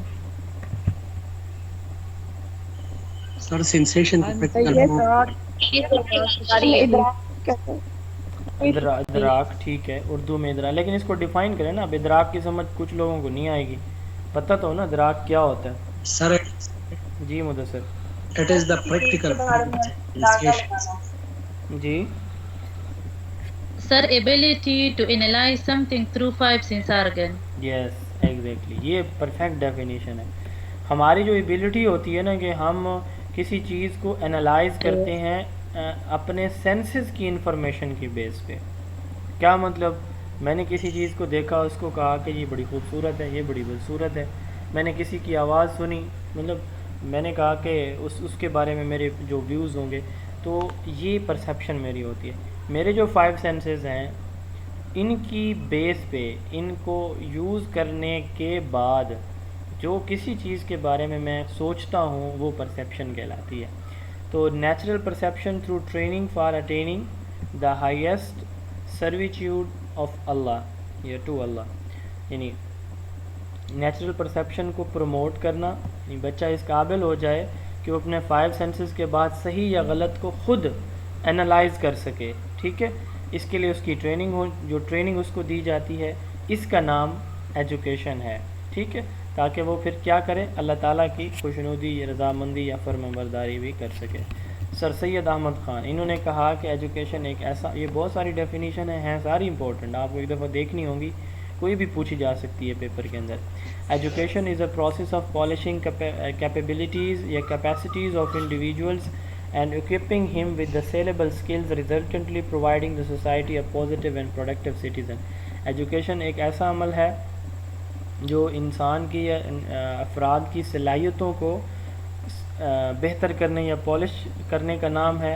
سر سینسیشن ادراک، ٹھیک ہے، اردو میں ادراک، لیکن اس کو ڈیفائن کریں نا، اب ادراک کی سمجھ کچھ لوگوں کو نہیں آئے گی، پتہ تو نا ادراک کیا ہوتا ہے؟ Sir ji Mudassir, it is the practical جی Sir, ability to analyze something through 5 sense organ. Yes exactly, یہ پرفیکٹ ڈیفینیشن ہے۔ ہماری جو ایبلٹی ہوتی ہے نا کہ ہم کسی چیز کو انالائز کرتے ہیں اپنے سینسز کی انفارمیشن کی بیس پہ۔ کیا مطلب؟ میں نے کسی چیز کو دیکھا، اس کو کہا کہ یہ بڑی خوبصورت ہے، یہ بڑی بدصورت ہے۔ میں نے کسی کی آواز سنی، مطلب میں نے کہا کہ اس کے بارے میں میرے جو ویوز ہوں گے، تو یہ پرسیپشن میری ہوتی ہے۔ میرے جو 5 سینسز ہیں، ان کی بیس پہ، ان کو یوز کرنے کے بعد جو کسی چیز کے بارے میں میں سوچتا ہوں، وہ پرسیپشن کہلاتی ہے۔ تو natural perception through training for attaining the highest servitude of Allah, یا ٹو اللہ، یعنی نیچرل پرسیپشن کو پروموٹ کرنا، یعنی بچہ اس قابل ہو جائے کہ وہ اپنے 5 سینسز کے بعد صحیح یا غلط کو خود انالائز کر سکے. ٹھیک ہے، اس کے لیے اس کی ٹریننگ ہو، جو ٹریننگ اس کو دی جاتی ہے اس کا نام ایجوکیشن ہے. ٹھیک ہے، تاکہ وہ پھر کیا کرے، اللہ تعالیٰ کی خوشنودی یا رضامندی یا فرمانبرداری بھی کر سکے. سر سید احمد خان انہوں نے کہا کہ ایجوکیشن ایک ایسا، یہ بہت ساری ڈیفینیشن ہیں ساری امپورٹنٹ، آپ کو ایک دفعہ دیکھنی ہوں گی، کوئی بھی پوچھی جا سکتی ہے پیپر کے اندر. Education is a process of polishing capabilities یا capacities of individuals and equipping him with the saleable skills, resultantly providing the society a positive and productive citizen. Education ایک ایسا عمل ہے جو انسان کی یا افراد کی صلاحیتوں کو بہتر کرنے یا پالش کرنے کا نام ہے.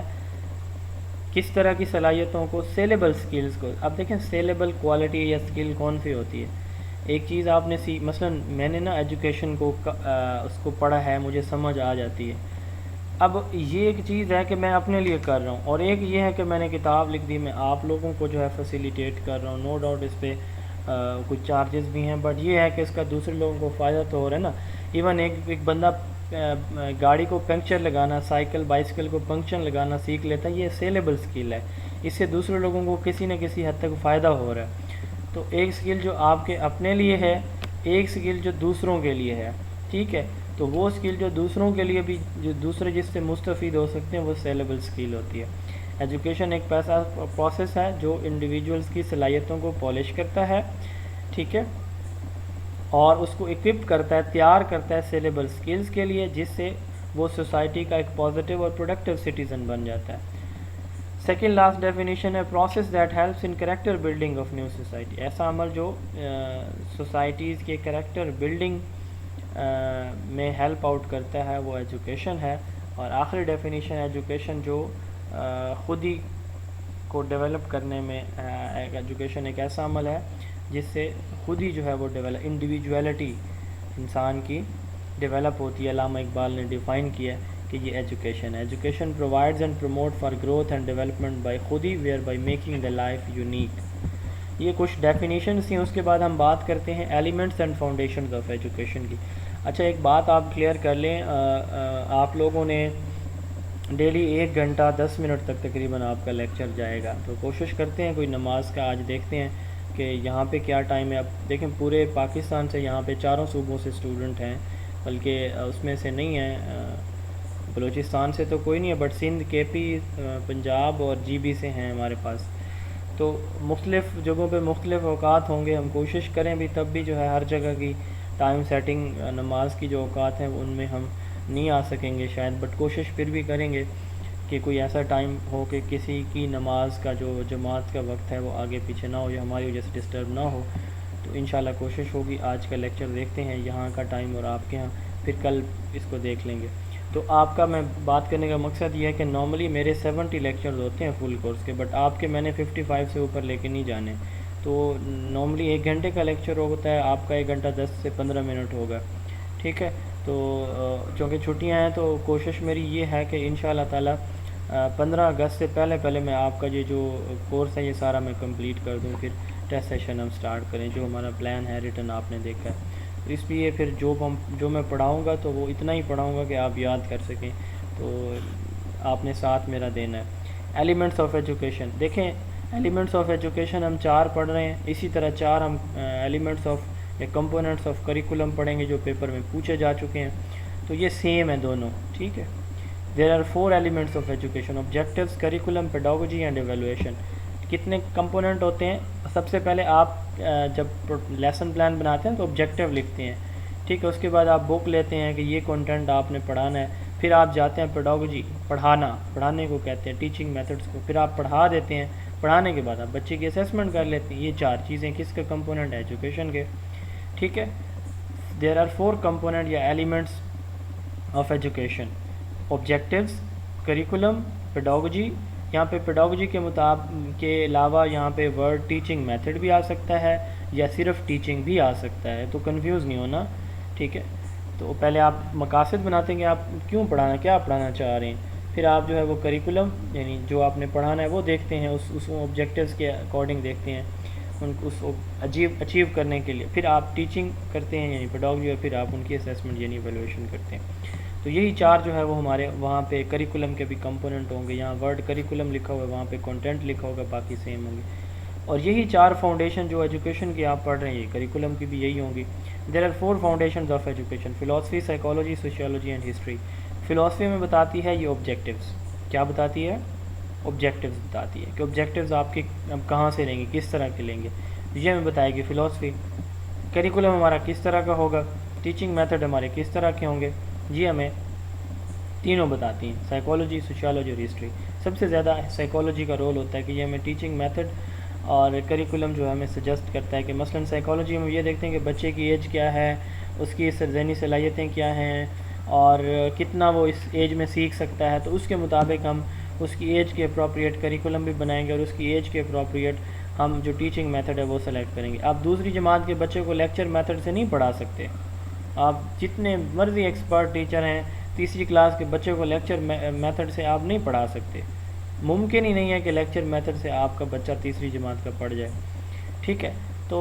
کس طرح کی صلاحیتوں کو؟ سیلیبل سکلز کو. اب دیکھیں سیلیبل کوالٹی یا سکل کون سی ہوتی ہے. ایک چیز آپ نے مثلا میں نے نا ایجوکیشن کو اس کو پڑھا ہے، مجھے سمجھ آ جاتی ہے. اب یہ ایک چیز ہے کہ میں اپنے لیے کر رہا ہوں، اور ایک یہ ہے کہ میں نے کتاب لکھ دی، میں آپ لوگوں کو جو ہے فیسیلیٹیٹ کر رہا ہوں. نو ڈاؤٹ اس پہ کچھ چارجز بھی ہیں، بٹ یہ ہے کہ اس کا دوسرے لوگوں کو فائدہ تو ہو رہا ہے نا. ایون ایک بندہ گاڑی کو پنکچر لگانا، بائسیکل کو پنکچر لگانا سیکھ لیتا ہے، یہ سیلیبل سکل ہے، اس سے دوسرے لوگوں کو کسی نہ کسی حد تک فائدہ ہو رہا ہے. تو ایک سکل جو آپ کے اپنے لیے ہے، ایک سکل جو دوسروں کے لیے ہے. ٹھیک ہے، تو وہ سکل جو دوسروں کے لیے بھی، جو دوسرے جس سے مستفید ہو سکتے ہیں، وہ سیلیبل سکل ہوتی ہے. ایجوکیشن ایک ایسا پروسیس ہے جو انڈیویجولز کی صلاحیتوں کو پالش کرتا ہے. ٹھیک ہے، اور اس کو اکوپ کرتا ہے، تیار کرتا ہے سیلیبل سکلز کے لیے، جس سے وہ سوسائٹی کا ایک پازیٹیو اور پروڈکٹیو سٹیزن بن جاتا ہے. سیکنڈ لاسٹ ڈیفینیشن ہے process that helps in character building of new society. ایسا عمل جو سوسائٹیز کے کریکٹر بلڈنگ میں ہیلپ آؤٹ کرتا ہے، وہ ایجوکیشن ہے. اور آخری ڈیفینیشن ایجوکیشن جو خود ہی کو ڈیولپ کرنے میں، ایجوکیشن ایک ایسا عمل ہے جس سے خود ہی جو ہے وہ انڈیویجویلٹی انسان کی ڈیولپ ہوتی ہے. علامہ اقبال نے ڈیفائن کیا کہ یہ ایجوکیشن ہے. Education provides and promote for growth and development by خود ہی whereby making the life unique. یہ کچھ ڈیفینیشنس تھیں. اس کے بعد ہم بات کرتے ہیں elements and foundations of education کی. اچھا، ایک بات آپ کلیئر کر لیں، آپ لوگوں نے ڈیلی 1 گھنٹہ 10 منٹ تک تقریباً آپ کا لیکچر جائے گا، تو کوشش کرتے ہیں کوئی نماز کا آج دیکھتے ہیں کہ یہاں پہ کیا ٹائم ہے. اب دیکھیں پورے پاکستان سے یہاں پہ 4 صوبوں سے اسٹوڈنٹ ہیں، بلکہ اس میں سے نہیں ہیں، بلوچستان سے تو کوئی نہیں ہے، بٹ سندھ، کے پی، پنجاب اور جی بی سے ہیں ہمارے پاس. تو مختلف جگہوں پہ مختلف اوقات ہوں گے. ہم کوشش کریں بھی، تب بھی جو ہے ہر جگہ کی ٹائم سیٹنگ نماز کی جو اوقات ہیں ان میں ہم نہیں آ سکیں گے شاید، بٹ کوشش پھر بھی کریں گے کہ کوئی ایسا ٹائم ہو کہ کسی کی نماز کا جو جماعت کا وقت ہے وہ آگے پیچھے نہ ہو یا ہماری وجہ سے ڈسٹرب نہ ہو. تو انشاءاللہ کوشش ہوگی. آج کا لیکچر دیکھتے ہیں یہاں کا ٹائم اور آپ کے ہاں، پھر کل اس کو دیکھ لیں گے. تو آپ کا میں بات کرنے کا مقصد یہ ہے کہ نارملی میرے 70 لیکچرز ہوتے ہیں فل کورس کے، بٹ آپ کے میں نے 55 سے اوپر لے کے نہیں جانے. تو نارملی 1 گھنٹے کا لیکچر ہوتا ہے، آپ کا 1 گھنٹہ 10 سے 15 منٹ ہوگا. ٹھیک ہے، تو چونکہ چھٹیاں ہیں تو کوشش میری یہ ہے کہ انشاءاللہ تعالیٰ 15 اگست سے پہلے میں آپ کا یہ جو کورس ہے یہ سارا میں کمپلیٹ کر دوں، پھر ٹیسٹ سیشن ہم سٹارٹ کریں. جو ہمارا پلان ہے ریٹن آپ نے دیکھا ہے، تو اس لیے پھر جو میں پڑھاؤں گا تو وہ اتنا ہی پڑھاؤں گا کہ آپ یاد کر سکیں. تو آپ نے ساتھ میرا دینا ہے. ایلیمنٹس آف ایجوکیشن دیکھیں، ایلیمنٹس آف ایجوکیشن ہم 4 پڑھ رہے ہیں. اسی طرح 4 ہم ایلیمنٹس آف یا کمپوننٹس آف کریکولم پڑھیں گے جو پیپر میں پوچھے جا چکے ہیں. تو یہ سیم ہے دونوں. ٹھیک ہے، there are 4 elements of education: objectives, curriculum, pedagogy and evaluation. کتنے کمپوننٹ ہوتے ہیں؟ سب سے پہلے آپ جب لیسن پلان بناتے ہیں تو آبجیکٹیو لکھتے ہیں. ٹھیک ہے، اس کے بعد آپ بک لیتے ہیں کہ یہ کنٹینٹ آپ نے پڑھانا ہے. پھر آپ جاتے ہیں پیڈاگوجی، پڑھانے کو کہتے ہیں، ٹیچنگ میتھڈس کو. پھر آپ پڑھا دیتے ہیں. پڑھانے کے بعد آپ بچے کی اسیسمنٹ کر لیتے ہیں. یہ 4 چیزیں کس کا کمپوننٹ ہے؟ ایجوکیشن کے. ٹھیک ہے، دیر آر 4 کمپوننٹ یا elements of education: objectives, curriculum, pedagogy. یہاں پہ پیڈاگوجی کے علاوہ یہاں پہ ورڈ ٹیچنگ میتھڈ بھی آ سکتا ہے یا صرف ٹیچنگ بھی آ سکتا ہے، تو کنفیوز نہیں ہونا. ٹھیک ہے، تو پہلے آپ مقاصد بناتے ہیں کہ آپ کیوں پڑھانا، کیا پڑھانا چاہ رہے ہیں. پھر آپ جو ہے وہ کریکولم یعنی جو آپ نے پڑھانا ہے وہ دیکھتے ہیں، اس آبجیکٹیوز کے اکارڈنگ دیکھتے ہیں. ان کو اس اچیو کرنے کے لیے پھر آپ ٹیچنگ کرتے ہیں یعنی پیڈاگوجی، اور پھر آپ ان کی اسیسمنٹ یعنی ایویلویشن کرتے ہیں. تو یہی چار جو ہے وہ ہمارے وہاں پہ کریکولم کے بھی کمپوننٹ ہوں گے. یہاں ورڈ کریکولم لکھا ہوا ہے، وہاں پہ کنٹینٹ لکھا ہوگا، باقی سیم ہوں گے. اور یہی چار فاؤنڈیشن جو ایجوکیشن کی آپ پڑھ رہے ہیں، یہ کریکولم کی بھی یہی ہوں گی. There are 4 foundations of education: philosophy, psychology, sociology and history. Philosophy میں بتاتی ہے یہ آبجیکٹیوز. کیا بتاتی ہے؟ آبجیکٹیوز بتاتی ہے کہ آبجیکٹیوز آپ کے کہاں سے لیں گے، کس طرح کے لیں گے، یہ ہمیں بتائے گی فلاسفی. کریکولم ہمارا کس طرح کا ہوگا، ٹیچنگ میتھڈ ہمارے کس طرح کے ہوں گے، یہ ہمیں تینوں بتاتی ہیں: سائیکالوجی، سوشیالوجی اور ہسٹری. سب سے زیادہ سائیکالوجی کا رول ہوتا ہے کہ یہ ہمیں ٹیچنگ میتھڈ اور کریکولم جو ہے ہمیں سجیسٹ کرتا ہے. کہ مثلا سائیکالوجی میں یہ دیکھتے ہیں کہ بچے کی ایج کیا ہے، اس کی ذہنی صلاحیتیں کیا ہیں، اور کتنا وہ اس ایج میں سیکھ سکتا ہے. تو اس کے مطابق ہم اس کی ایج کے اپروپریٹ کریکولم بھی بنائیں گے، اور اس کی ایج کے اپروپریٹ ہم جو ٹیچنگ میتھڈ ہے وہ سلیکٹ کریں گے. آپ دوسری جماعت کے بچے کو لیکچر میتھڈ سے نہیں پڑھا سکتے. آپ جتنے مرضی ایکسپرٹ ٹیچر ہیں، تیسری کلاس کے بچے کو لیکچر میتھڈ سے آپ نہیں پڑھا سکتے. ممکن ہی نہیں ہے کہ لیکچر میتھڈ سے آپ کا بچہ تیسری جماعت کا پڑھ جائے. ٹھیک ہے، تو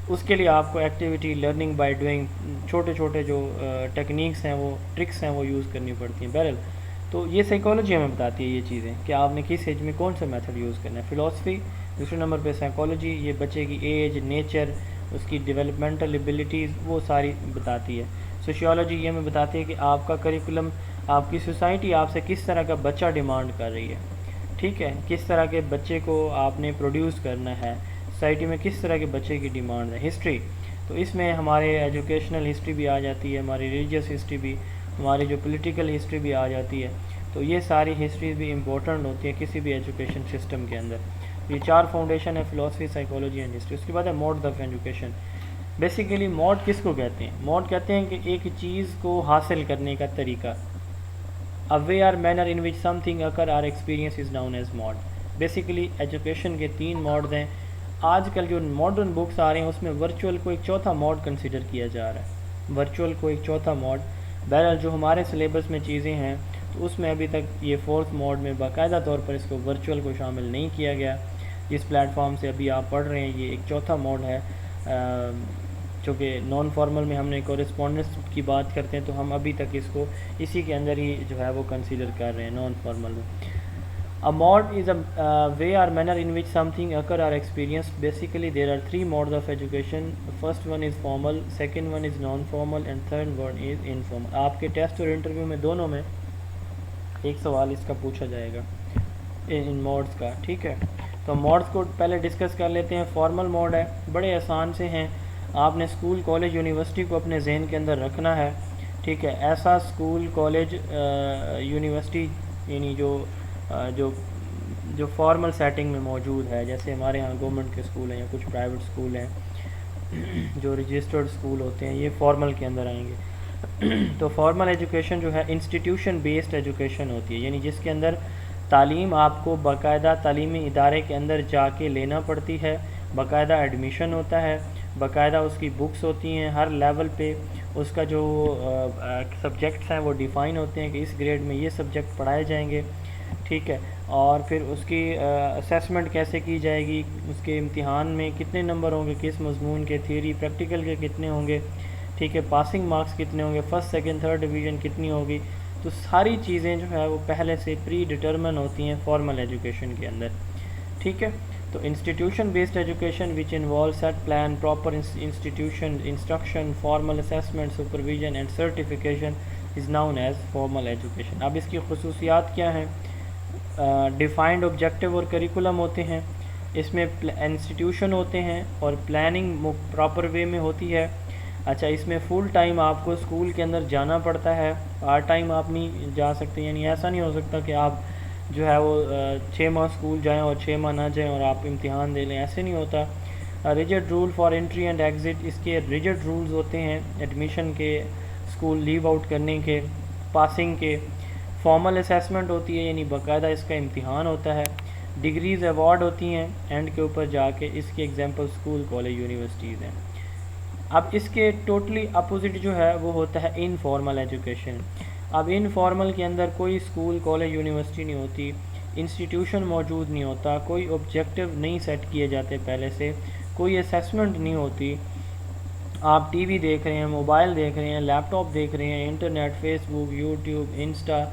اس کے لیے آپ کو ایکٹیویٹی، لرننگ بائی ڈوئنگ، چھوٹے چھوٹے جو ٹیکنیکس ہیں، وہ ٹرکس ہیں، وہ یوز کرنی پڑتی ہیں. بہرحال تو یہ سائیکالوجی ہمیں بتاتی ہے یہ چیزیں کہ آپ نے کس ایج میں کون سا میتھڈ یوز کرنا ہے. فلاسفی دوسرے نمبر پہ، سائیکالوجی یہ بچے کی ایج، نیچر، اس کی ڈیولپمنٹل ایبلٹیز وہ ساری بتاتی ہے. سوشیالوجی یہ ہمیں بتاتی ہے کہ آپ کا کریکولم، آپ کی سوسائٹی آپ سے کس طرح کا بچہ ڈیمانڈ کر رہی ہے. ٹھیک ہے، کس طرح کے بچے کو آپ نے پروڈیوس کرنا ہے، سوسائٹی میں کس طرح کے بچے کی ڈیمانڈ ہے. ہسٹری تو اس میں ہمارے ایجوکیشنل ہسٹری بھی آ جاتی ہے، ہماری ریلیجیس ہسٹری بھی، ہماری جو پولیٹیکل ہسٹری بھی آ جاتی ہے. تو یہ ساری ہسٹریز بھی امپورٹنٹ ہوتی ہیں کسی بھی ایجوکیشن سسٹم کے اندر. یہ چار فاؤنڈیشن ہے: فلاسفی، سائیکالوجی اینڈ ہسٹری. اس کے بعد ہے mode of education. Basically mode کس کو کہتے ہیں؟ موڈ کہتے ہیں کہ ایک چیز کو حاصل کرنے کا طریقہ. A way or manner in which something occur or experience is known as mode. Basically education کے 3 موڈز ہیں. آج کل جو ماڈرن بکس آ رہے ہیں اس میں ورچوئل کو ایک چوتھا موڈ کنسیڈر کیا جا رہا ہے. ورچوئل کو ایک چوتھا موڈ. بہرحال جو ہمارے سلیبس میں چیزیں ہیں تو اس میں ابھی تک یہ 4تھ موڈ میں باقاعدہ طور پر اس کو ورچوئل کو شامل نہیں کیا گیا. جس پلیٹ فارم سے ابھی آپ پڑھ رہے ہیں یہ ایک چوتھا موڈ ہے. چونکہ نان فارمل میں ہم نے کورسپونڈنس کی بات کرتے ہیں تو ہم ابھی تک اس کو اسی کے اندر ہی جو ہے وہ کنسیڈر کر رہے ہیں نان فارمل میں. A mode is a way or manner in which something occur or experienced. Basically there are 3 modes of education. The first one is formal, second one is non-formal and third one is informal. آپ کے test اور interview میں دونوں میں ایک سوال اس کا پوچھا جائے گا ان موڈز کا. ٹھیک ہے، تو موڈز کو پہلے ڈسکس کر لیتے ہیں. فارمل موڈ ہے، بڑے آسان سے ہیں. آپ نے اسکول، کالج، یونیورسٹی کو اپنے ذہن کے اندر رکھنا ہے. ٹھیک ہے، ایسا اسکول، کالج، یونیورسٹی یعنی جو فارمل سیٹنگ میں موجود ہے، جیسے ہمارے ہاں گورنمنٹ کے اسکول ہیں یا کچھ پرائیویٹ اسکول ہیں جو رجسٹرڈ اسکول ہوتے ہیں، یہ فارمل کے اندر آئیں گے. تو فارمل ایجوکیشن جو ہے انسٹیٹیوشن بیسڈ ایجوکیشن ہوتی ہے، یعنی جس کے اندر تعلیم آپ کو باقاعدہ تعلیمی ادارے کے اندر جا کے لینا پڑتی ہے، باقاعدہ ایڈمیشن ہوتا ہے، باقاعدہ اس کی بکس ہوتی ہیں، ہر لیول پہ اس کا جو سبجیکٹس ہیں وہ ڈیفائن ہوتے ہیں کہ اس گریڈ میں یہ سبجیکٹ پڑھائے جائیں گے. ٹھیک ہے، اور پھر اس کی اسیسمنٹ کیسے کی جائے گی، اس کے امتحان میں کتنے نمبر ہوں گے، کس مضمون کے، تھیوری پریکٹیکل کے کتنے ہوں گے. ٹھیک ہے، پاسنگ مارکس کتنے ہوں گے، فرسٹ سیکنڈ تھرڈ ڈویژن کتنی ہوگی. تو ساری چیزیں جو ہے وہ پہلے سے پری ڈٹرمن ہوتی ہیں فارمل ایجوکیشن کے اندر. ٹھیک ہے، تو institution based education which involve set plan, proper institution instruction, formal assessment, supervision and certification is known as formal education. اب اس کی خصوصیات کیا ہیں؟ ڈیفائنڈ آبجیکٹیو اور کریکولم ہوتے ہیں، اس میں انسٹیٹیوشن ہوتے ہیں اور پلاننگ پراپر وے میں ہوتی ہے. اچھا، اس میں فل ٹائم آپ کو اسکول کے اندر جانا پڑتا ہے، پارٹ ٹائم آپ نہیں جا سکتے. یعنی ایسا نہیں ہو سکتا کہ آپ جو ہے وہ 6 ماہ اسکول جائیں اور 6 ماہ نہ جائیں اور آپ امتحان دے لیں، ایسے نہیں ہوتا. Rigid rule for entry and exit, اس کے ریجڈ رولز ہوتے ہیں ایڈمیشن کے، اسکول لیو آؤٹ کرنے کے، پاسنگ کے. فارمل اسیسمنٹ ہوتی ہے یعنی باقاعدہ اس کا امتحان ہوتا ہے. ڈگریز ایوارڈ ہوتی ہیں اینڈ کے اوپر جا کے، اس کی ایگزامپل اسکول، کالج، یونیورسٹیز ہیں. اب اس کے ٹوٹلی اپوزٹ جو ہے وہ ہوتا ہے انفارمل ایجوکیشن. اب انفارمل کے اندر کوئی اسکول، کالج، یونیورسٹی نہیں ہوتی. انسٹیٹیوشن موجود نہیں ہوتا, کوئی آبجیکٹیو نہیں سیٹ کیے جاتے پہلے سے, کوئی اسیسمنٹ نہیں ہوتی. آپ ٹی وی دیکھ رہے ہیں, موبائل دیکھ رہے ہیں, لیپ ٹاپ دیکھ رہے ہیں, internet, Facebook, YouTube, Insta,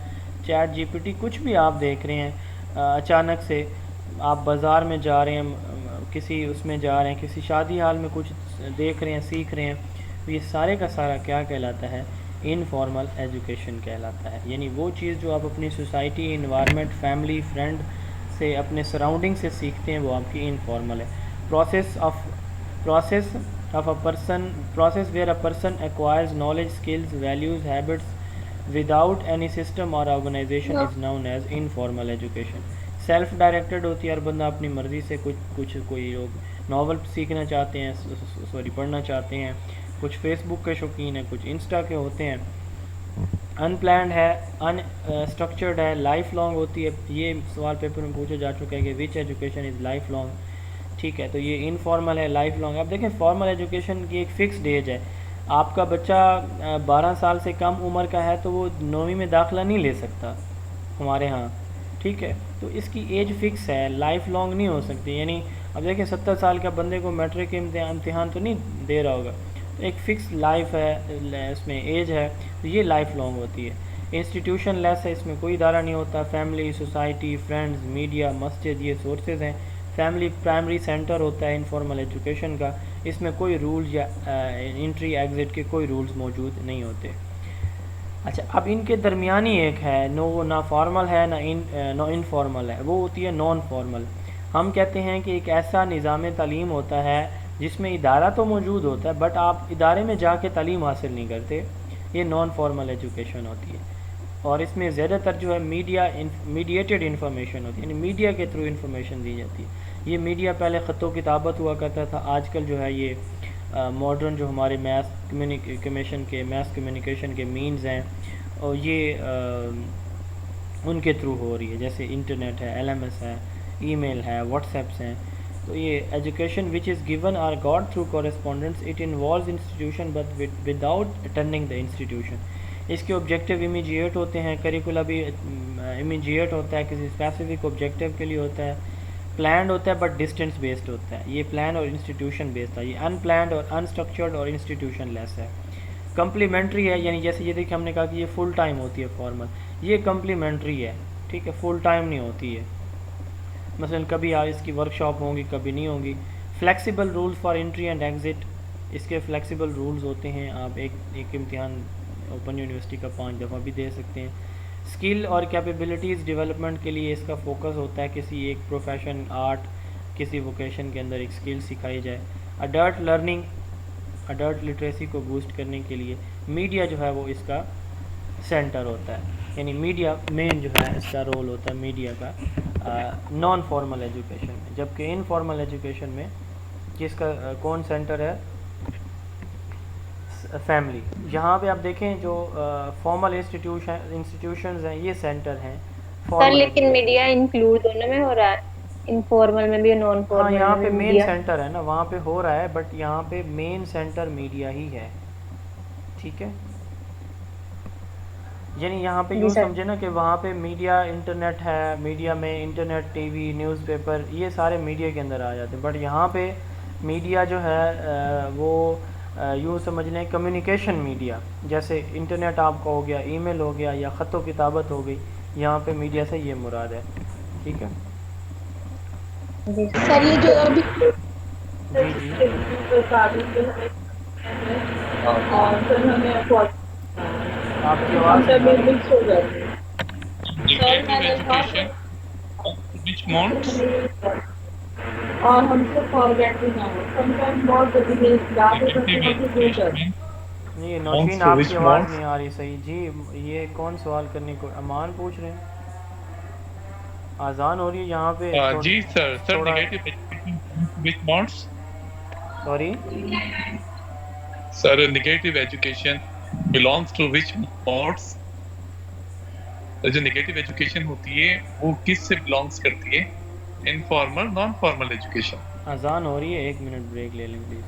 ChatGPT, کچھ بھی آپ دیکھ رہے ہیں. اچانک سے آپ بازار میں جا رہے ہیں, کسی اس میں جا رہے ہیں, کسی شادی حال میں کچھ دیکھ رہے ہیں, سیکھ رہے ہیں, تو یہ سارے کا سارا کیا کہلاتا ہے؟ انفارمل ایجوکیشن کہلاتا ہے. یعنی وہ چیز جو آپ اپنی سوسائٹی, انوائرمنٹ, فیملی, فرینڈ سے, اپنے سراؤنڈنگ سے سیکھتے ہیں, وہ آپ کی انفارمل ہے. Process of a person, process where a person acquires knowledge, skills, values, habits without any system or organization is known as informal education. Self directed ہوتی ہے, ہر بندہ اپنی مرضی سے کوئی لوگ ناول سیکھنا چاہتے ہیں, پڑھنا چاہتے ہیں, کچھ فیس بک کے شوقین ہیں, کچھ انسٹا کے ہوتے ہیں. ان پلانڈ ہے, ان اسٹرکچرڈ ہے, لائف لانگ ہوتی ہے. یہ سوال پیپر میں پوچھا جا چکا ہے کہ وچ ایجوکیشن از لائف لانگ. ٹھیک ہے, تو یہ انفارمل ہے, لائف لانگ. اب دیکھیں فارمل ایجوکیشن کی ایک فکسڈ ایج ہے. آپ کا بچہ 12 سال سے کم عمر کا ہے تو وہ 9ویں میں داخلہ نہیں لے سکتا ہمارے ہاں. ٹھیک ہے, تو اس کی ایج فکس ہے, لائف لانگ نہیں ہو سکتی. یعنی اب دیکھیں 70 سال کا بندے کو میٹرک کے امتحان تو نہیں دے رہا ہوگا, تو ایک فکس لائف ہے, اس میں ایج ہے, تو یہ لائف لانگ ہوتی ہے. انسٹیٹیوشن لیس ہے, اس میں کوئی ادارہ نہیں ہوتا. فیملی, سوسائٹی, فرینڈز, میڈیا, مسجد, یہ سورسز ہیں. فیملی پرائمری سینٹر ہوتا ہے انفارمل ایجوکیشن کا. اس میں کوئی رول یا انٹری ایگزٹ کے کوئی رولز موجود نہیں ہوتے. اچھا, اب ان کے درمیانی ایک ہے, نہ فارمل ہے نہ انفارمل ہے, وہ ہوتی ہے نان فارمل. ہم کہتے ہیں کہ ایک ایسا نظام تعلیم ہوتا ہے جس میں ادارہ تو موجود ہوتا ہے بٹ آپ ادارے میں جا کے تعلیم حاصل نہیں کرتے. یہ نان فارمل ایجوکیشن ہوتی ہے. اور اس میں زیادہ تر جو ہے میڈیٹڈ انفارمیشن ہوتی ہے, یعنی میڈیا کے تھرو انفارمیشن دی جاتی ہے. یہ میڈیا پہلے خط و کتابت ہوا کرتا تھا, آج کل جو ہے یہ ماڈرن جو ہمارے میس کمیونیکیشن کے مینز ہیں, اور یہ ان کے تھرو ہو رہی ہے. جیسے انٹرنیٹ ہے, ایل ایم ایس ہے, ای میل ہے, واٹس ایپس ہیں. تو یہ education which is given or got through correspondence, it involves institution but without attending the institution. اس کے آبجیکٹیو امیجیٹ ہوتے ہیں, کریکولا بھی امیجیٹ ہوتا ہے, کسی اسپیسیفک آبجیکٹیو کے لیے ہوتا ہے. پلانڈ ہوتا ہے بٹ ڈسٹینس بیسڈ ہوتا ہے. یہ پلان اور انسٹیٹیوشن بیسڈ ہے. یہ ان پلانڈ اور انسٹرکچرڈ اور انسٹیٹیوشن لیس ہے. کمپلیمنٹری ہے, یعنی جیسے یہ دیکھیں ہم نے کہا کہ یہ فل ٹائم ہوتی ہے فارمل, یہ کمپلیمنٹری ہے. ٹھیک ہے, فل ٹائم نہیں ہوتی ہے. مثلا کبھی اس کی ورک شاپ ہوں گی, کبھی نہیں ہوں گی. Flexible rules for entry and exit, اس کے فلیکسیبل رولز ہوتے ہیں. آپ ایک امتحان اوپن یونیورسٹی کا 5 دفعہ بھی دے سکتے ہیں. اسکل اور کیپیبلٹیز ڈیولپمنٹ کے لیے اس کا فوکس ہوتا ہے, کسی ایک پروفیشن, آرٹ, کسی ووکیشن کے اندر ایک اسکل سکھائی جائے. اڈلٹ لرننگ, اڈلٹ لٹریسی کو بوسٹ کرنے کے لیے میڈیا جو ہے وہ اس کا سینٹر ہوتا ہے. یعنی میڈیا مین جو ہے اس کا رول ہوتا ہے میڈیا کا نان فارمل ایجوکیشن میں. جبکہ انفارمل ایجوکیشن میں جس کا کون سینٹر ہے؟ فیملی. یہاں پہ آپ دیکھیں جو فارمل انسٹیٹیوشنز ہیں یہ سینٹر ہیں سر فارمل. لیکن میڈیا انکلوڈ دونوں میں ہو رہا ہے, انفارمل میں بھی اور نان ہاں, فارمل یہاں میں پہ بھی مین میڈیا. سینٹر ہے نا, وہاں پہ ہو رہا ہے بٹ یہاں پہ مین سینٹر میڈیا ہی ہے. ٹھیک ہے, یعنی یہاں پہ جی یوں سر. سمجھے نا کہ وہاں پہ میڈیا انٹرنیٹ ہے, میڈیا میں internet, T V, news paper, یہ سارے میڈیا کے اندر آ جاتے ہیں. بٹ یہاں پہ میڈیا جو ہے وہ یوں سمجھ لیں کمیونیکیشن میڈیا, جیسے انٹرنیٹ آپ کا ہو گیا, ای میل ہو گیا, یا خط و کتابت ہو گئی, یہاں پہ میڈیا سے یہ مراد ہے. ٹھیک ہے جی سر. سر یہ جو ابھی جی جی. اور سر ہمیں آپ کی آواز نہیں آ رہی. مکس ہو جاتی ہے. سر میں نے کہا which months? اور ہم سے فارگیٹ بھی نہ ہو, سم ٹائم بہت جلدی یاد ہو جاتی ہے, ہم سے بھول جاتے ہیں. نہیں نوشین, آپ کی آواز نہیں آ رہی صحیح. جی یہ کون سوال کرنے کو, امان پوچھ رہے ہیں؟ اذان ہو رہی ہے یہاں پہ. جی سر, negative education which months? Sorry Sir, negative education belongs to which modes? جو نیگیٹو ایجوکیشن ہوتی ہے وہ کس سے بلانگس کرتی ہے؟ Informal, non formal education. اذان ہو رہی ہے, 1 منٹ بریک لے لیں پلیز.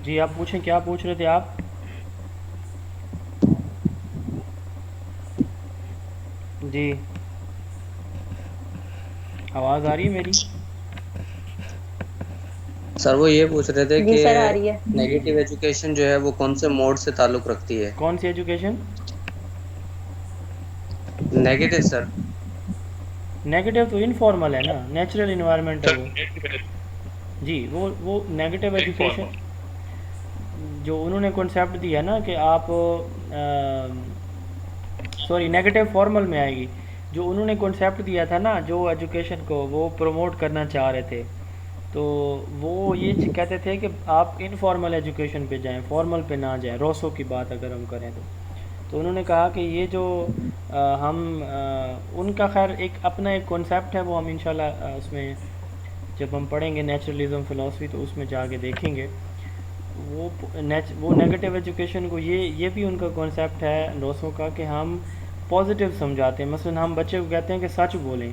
جی آپ پوچھیں، کیا پوچھ رہے تھے آپ؟ جی آواز آ رہی ہے میری؟ سر وہ یہ پوچھ رہے تھے جی کہ سر آ رہی ہے. نیگیٹو ایجوکیشن جو ہے وہ کون سے موڈ سے تعلق رکھتی ہے؟ کون سی ایجوکیشن؟ نیگیٹو سر. نیگیٹو تو انفارمل ہے نا، نیچرل انوائرمنٹ ہے سر وہ. نیگیٹو جی وہ نیگیٹو ایجوکیشن انفارمل جو انہوں نے کنسیپٹ دیا نا کہ آپ سوری نیگیٹو فارمل میں آئے گی. جو انہوں نے کنسیپٹ دیا تھا نا جو ایجوکیشن کو وہ پروموٹ کرنا چاہ رہے تھے، تو وہ یہ کہتے تھے کہ آپ انفارمل ایجوکیشن پہ جائیں، فارمل پہ نہ جائیں. روسو کی بات اگر ہم کریں تو انہوں نے کہا کہ یہ جو ہم ان کا خیر ایک اپنا ایک کنسیپٹ ہے، وہ ہم انشاءاللہ اس میں جب ہم پڑھیں گے نیچرلزم فلاسفی تو اس میں جا کے دیکھیں گے. وہ نیگیٹو ایجوکیشن کو یہ بھی ان کا کنسیپٹ ہے روسو کا کہ ہم پازیٹیو سمجھاتے ہیں. مثلا ہم بچے کو کہتے ہیں کہ سچ بولیں،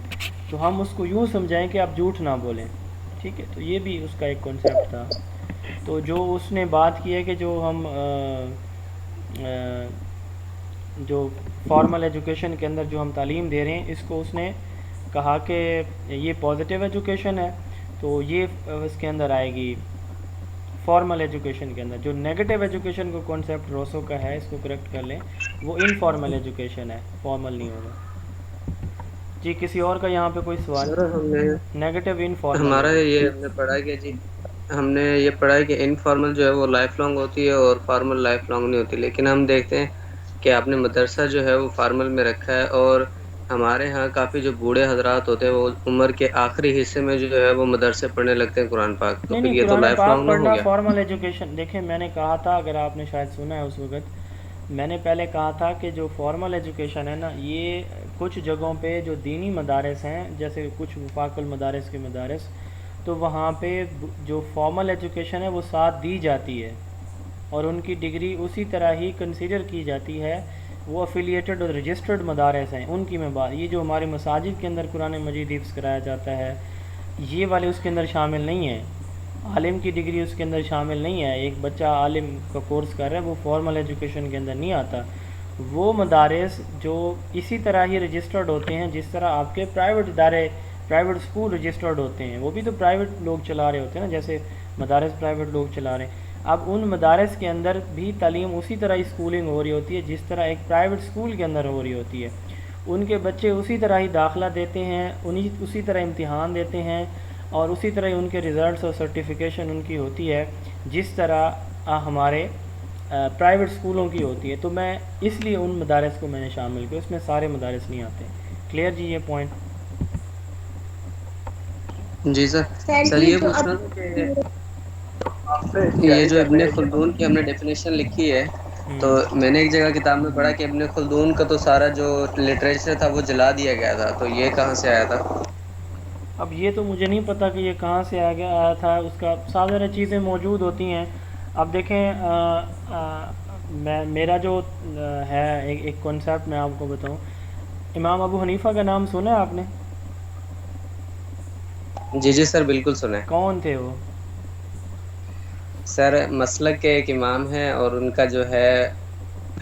تو ہم اس کو یوں سمجھائیں کہ آپ جھوٹ نہ بولیں. ٹھیک ہے، تو یہ بھی اس کا ایک کنسیپٹ تھا. تو جو اس نے بات کی ہے کہ جو ہم جو فارمل ایجوکیشن کے اندر جو ہم تعلیم دے رہے ہیں، اس کو اس نے کہا کہ یہ پازیٹیو ایجوکیشن ہے، تو یہ اس کے اندر آئے گی فارمل ایجوکیشن کے اندر. جو نیگیٹو ایجوکیشن کو کانسیپٹ روسو کا ہے، اس کو کریکٹ کر لیں، وہ انفارمل ایجوکیشن ہے، فارمل نہیں ہوگا. جی کسی اور کا یہاں پہ کوئی سوال؟ سر نیگیٹو انفارمل ہمارا ایجوکیشن. یہ ہم نے پڑھا کہ جی ہم نے یہ پڑھا ہے کہ انفارمل جو ہے وہ لائف لانگ ہوتی ہے اور فارمل لائف لانگ نہیں ہوتی. لیکن ہم دیکھتے ہیں کہ آپ نے مدرسہ جو ہے وہ فارمل میں رکھا ہے، اور ہمارے ہاں کافی جو بوڑھے حضرات ہوتے ہیں وہ عمر کے آخری حصے میں جو ہے وہ مدرسے پڑھنے لگتے ہیں قرآن پاک. تو پھر نہیں یہ تو قرآن لائف پاک لانگ نہ ہو پڑھنا گیا. Formal education. دیکھیں میں نے کہا تھا، اگر آپ نے شاید سنا ہے اس وقت، میں نے پہلے کہا تھا کہ جو فارمل ایجوکیشن ہے نا، یہ کچھ جگہوں پہ جو دینی مدارس ہیں، جیسے کچھ وفاق المدارس کے مدارس، تو وہاں پہ جو فارمل ایجوکیشن ہے وہ ساتھ دی جاتی ہے، اور ان کی ڈگری اسی طرح ہی کنسیڈر کی جاتی ہے. وہ افیلیٹڈ اور رجسٹرڈ مدارس ہیں، ان کی میں بات. یہ جو ہمارے مساجد کے اندر قرآن مجید حفظ کرایا جاتا ہے، یہ والے اس کے اندر شامل نہیں ہیں. عالم کی ڈگری اس کے اندر شامل نہیں ہے. ایک بچہ عالم کا کورس کر رہا ہے، وہ فارمل ایجوکیشن کے اندر نہیں آتا. وہ مدارس جو اسی طرح ہی رجسٹرڈ ہوتے ہیں جس طرح آپ کے پرائیویٹ ادارے، پرائیویٹ اسکول رجسٹرڈ ہوتے ہیں، وہ بھی تو پرائیویٹ لوگ چلا رہے ہوتے ہیں نا، جیسے مدارس پرائیویٹ لوگ چلا رہے ہیں. اب ان مدارس کے اندر بھی تعلیم اسی طرح اسکولنگ ہو رہی ہوتی ہے جس طرح ایک پرائیویٹ اسکول کے اندر ہو رہی ہوتی ہے. ان کے بچے اسی طرح ہی داخلہ دیتے ہیں، اسی طرح امتحان دیتے ہیں، اور اسی طرح ان کے ریزلٹس اور سرٹیفیکیشن ان کی ہوتی ہے جس طرح ہمارے پرائیویٹ اسکولوں کی ہوتی ہے. تو میں اس لیے ان مدارس کو میں نے شامل کیا، اس میں سارے مدارس نہیں آتے. کلیئر جی یہ پوائنٹ؟ جی سر. سر جی یہ تو پوچھنا تھا کہ یہ جو ابن خلدون کی ہم نے ڈیفینیشن لکھی ہے، تو میں نے ایک جگہ کتاب میں پڑھا کہ ابن خلدون کا تو سارا جو لٹریچر تھا وہ جلا دیا گیا تھا. تو یہ کہاں سے آیا تھا؟ اب یہ تو مجھے نہیں پتہ کہ یہ کہاں سے آیا تھا. اس کا سارے چیزیں موجود ہوتی ہیں. اب دیکھیں میرا جو ہے ایک کنسیپٹ میں آپ کو بتاؤں. امام ابو حنیفہ کا نام سنا ہے آپ نے؟ جی جی سر بالکل سنا ہے. کون تھے وہ؟ سر مسلک کے ایک امام ہیں، اور ان کا جو ہے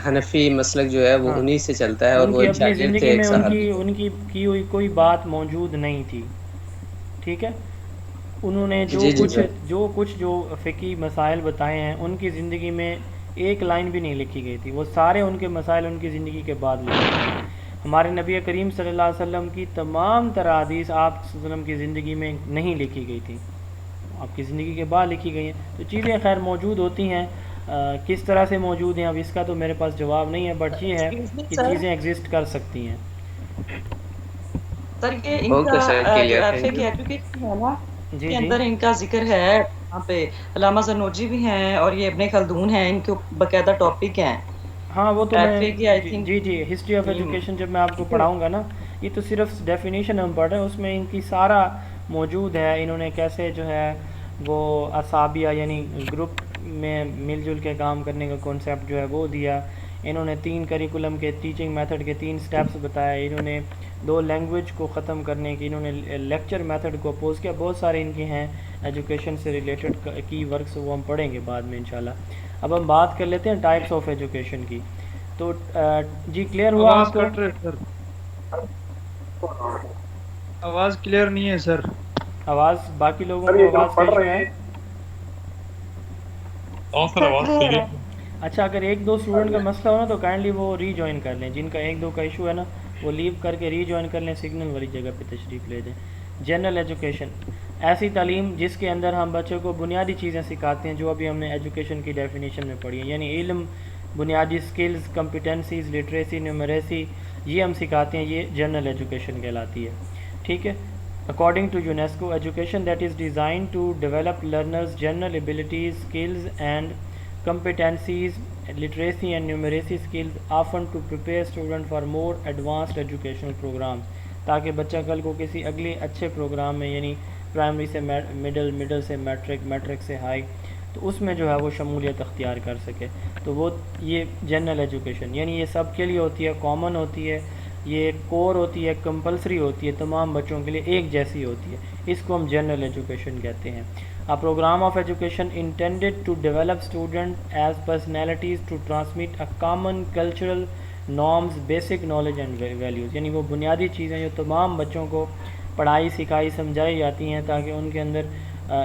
حنفی مسلک جو ہے وہ ہاں، انہی سے چلتا ہے، اور ان وہ کی ایک اپنی شاگرد تھے زندگی ایک میں صحابی کے. ان کی کی ہوئی کوئی بات موجود نہیں تھی. ٹھیک ہے، انہوں نے جی جی سر. جو فقہی مسائل بتائے ہیں ان کی زندگی میں ایک لائن بھی نہیں لکھی گئی تھی. وہ سارے ان کے مسائل ان کی زندگی کے بعد لکھے گئے. ہمارے نبی کریم صلی اللہ علیہ وسلم کی تمام تر احادیث آپ صلی اللہ علیہ وسلم کی زندگی میں نہیں لکھی گئی تھی، آپ کی زندگی کے بعد لکھی گئی ہیں. تو چیزیں خیر موجود ہوتی ہیں. کس طرح سے موجود ہیں اب اس کا تو میرے پاس جواب نہیں ہے، بٹ یہ ہے کہ چیزیں ایگزسٹ کر سکتی ہیں. سر یہ ان اوکے سر کا جو کلیئر. ایف اے تھینک کی یو. ایجوکیشن ہے نا، اس جی کے جی اندر ان کا ذکر ہے. یہاں پہ علامہ زرنوجی بھی ہیں اور یہ ابن خلدون ہیں، ان کے باقاعدہ ٹاپک ہیں. ہاں وہ تو میں FA کی آئی تھنک جی ہسٹری آف ایجوکیشن جب میں آپ کو پڑھاؤں گا نا، یہ تو صرف ڈیفینیشن ہم پڑھ رہے ہیں، اس میں ان کی سارا موجود ہے، انہوں نے کیسے جو ہے وہ اصابیہ یعنی گروپ میں مل جل کے کام کرنے کا کانسیپٹ جو ہے وہ دیا، انہوں نے 3 کریکولم کے ٹیچنگ میتھڈ کے 3 سٹیپس بتائے، انہوں نے 2 لینگویج کو ختم کرنے کی، انہوں نے لیکچر میتھڈ کو اپوز کیا، بہت سارے ان کے ہیں ایجوکیشن سے ریلیٹڈ کی ورکس، وہ ہم پڑھیں گے بعد میں انشاءاللہ۔ اب ہم بات کر لیتے ہیں ٹائپس آف ایجوکیشن کی، تو جی کلیئر ہوا آپ کو؟ آواز کلیئر نہیں ہے سر۔ آواز باقی لوگوں کو آواز کا ایشو ہے؟ سر آواز کلیئر۔ اچھا اگر 1-2 اسٹوڈنٹ کا مسئلہ ہو نا تو کائنڈلی وہ ری جوائن کر لیں، جن کا 1-2 کا ایشو ہے نا وہ لیو کر کے ری جوائن کر لیں، سگنل والی جگہ پہ تشریف لے جائیں۔ جنرل ایجوکیشن ایسی تعلیم جس کے اندر ہم بچوں کو بنیادی چیزیں سکھاتے ہیں جو ابھی ہم نے ایجوکیشن کی ڈیفینیشن میں پڑھی ہیں، یعنی علم، بنیادی سکلز، کمپیٹنسیز، لٹریسی، نیومریسی، یہ ہم سکھاتے ہیں، یہ جنرل ایجوکیشن کہلاتی ہے، ٹھیک ہے۔ According to UNESCO, education that is designed to develop learners' general abilities, skills and competencies, literacy and numeracy skills, often to prepare students for more advanced educational programs، تاکہ بچہ کل کو کسی اگلے اچھے پروگرام میں یعنی پرائمری سے مڈل سے میٹرک سے ہائی، تو اس میں جو ہے وہ شمولیت اختیار کر سکے، تو وہ یہ جنرل ایجوکیشن یعنی یہ سب کے لیے ہوتی ہے، کامن ہوتی ہے، یہ کور ہوتی ہے، کمپلسری ہوتی ہے، تمام بچوں کے لیے ایک جیسی ہوتی ہے، اس کو ہم جنرل ایجوکیشن کہتے ہیں۔ A program of education intended to develop students as personalities to transmit a common cultural norms, basic knowledge and values، یعنی وہ بنیادی چیزیں جو تمام بچوں کو پڑھائی سکھائی سمجھائی جاتی ہیں تاکہ ان کے اندر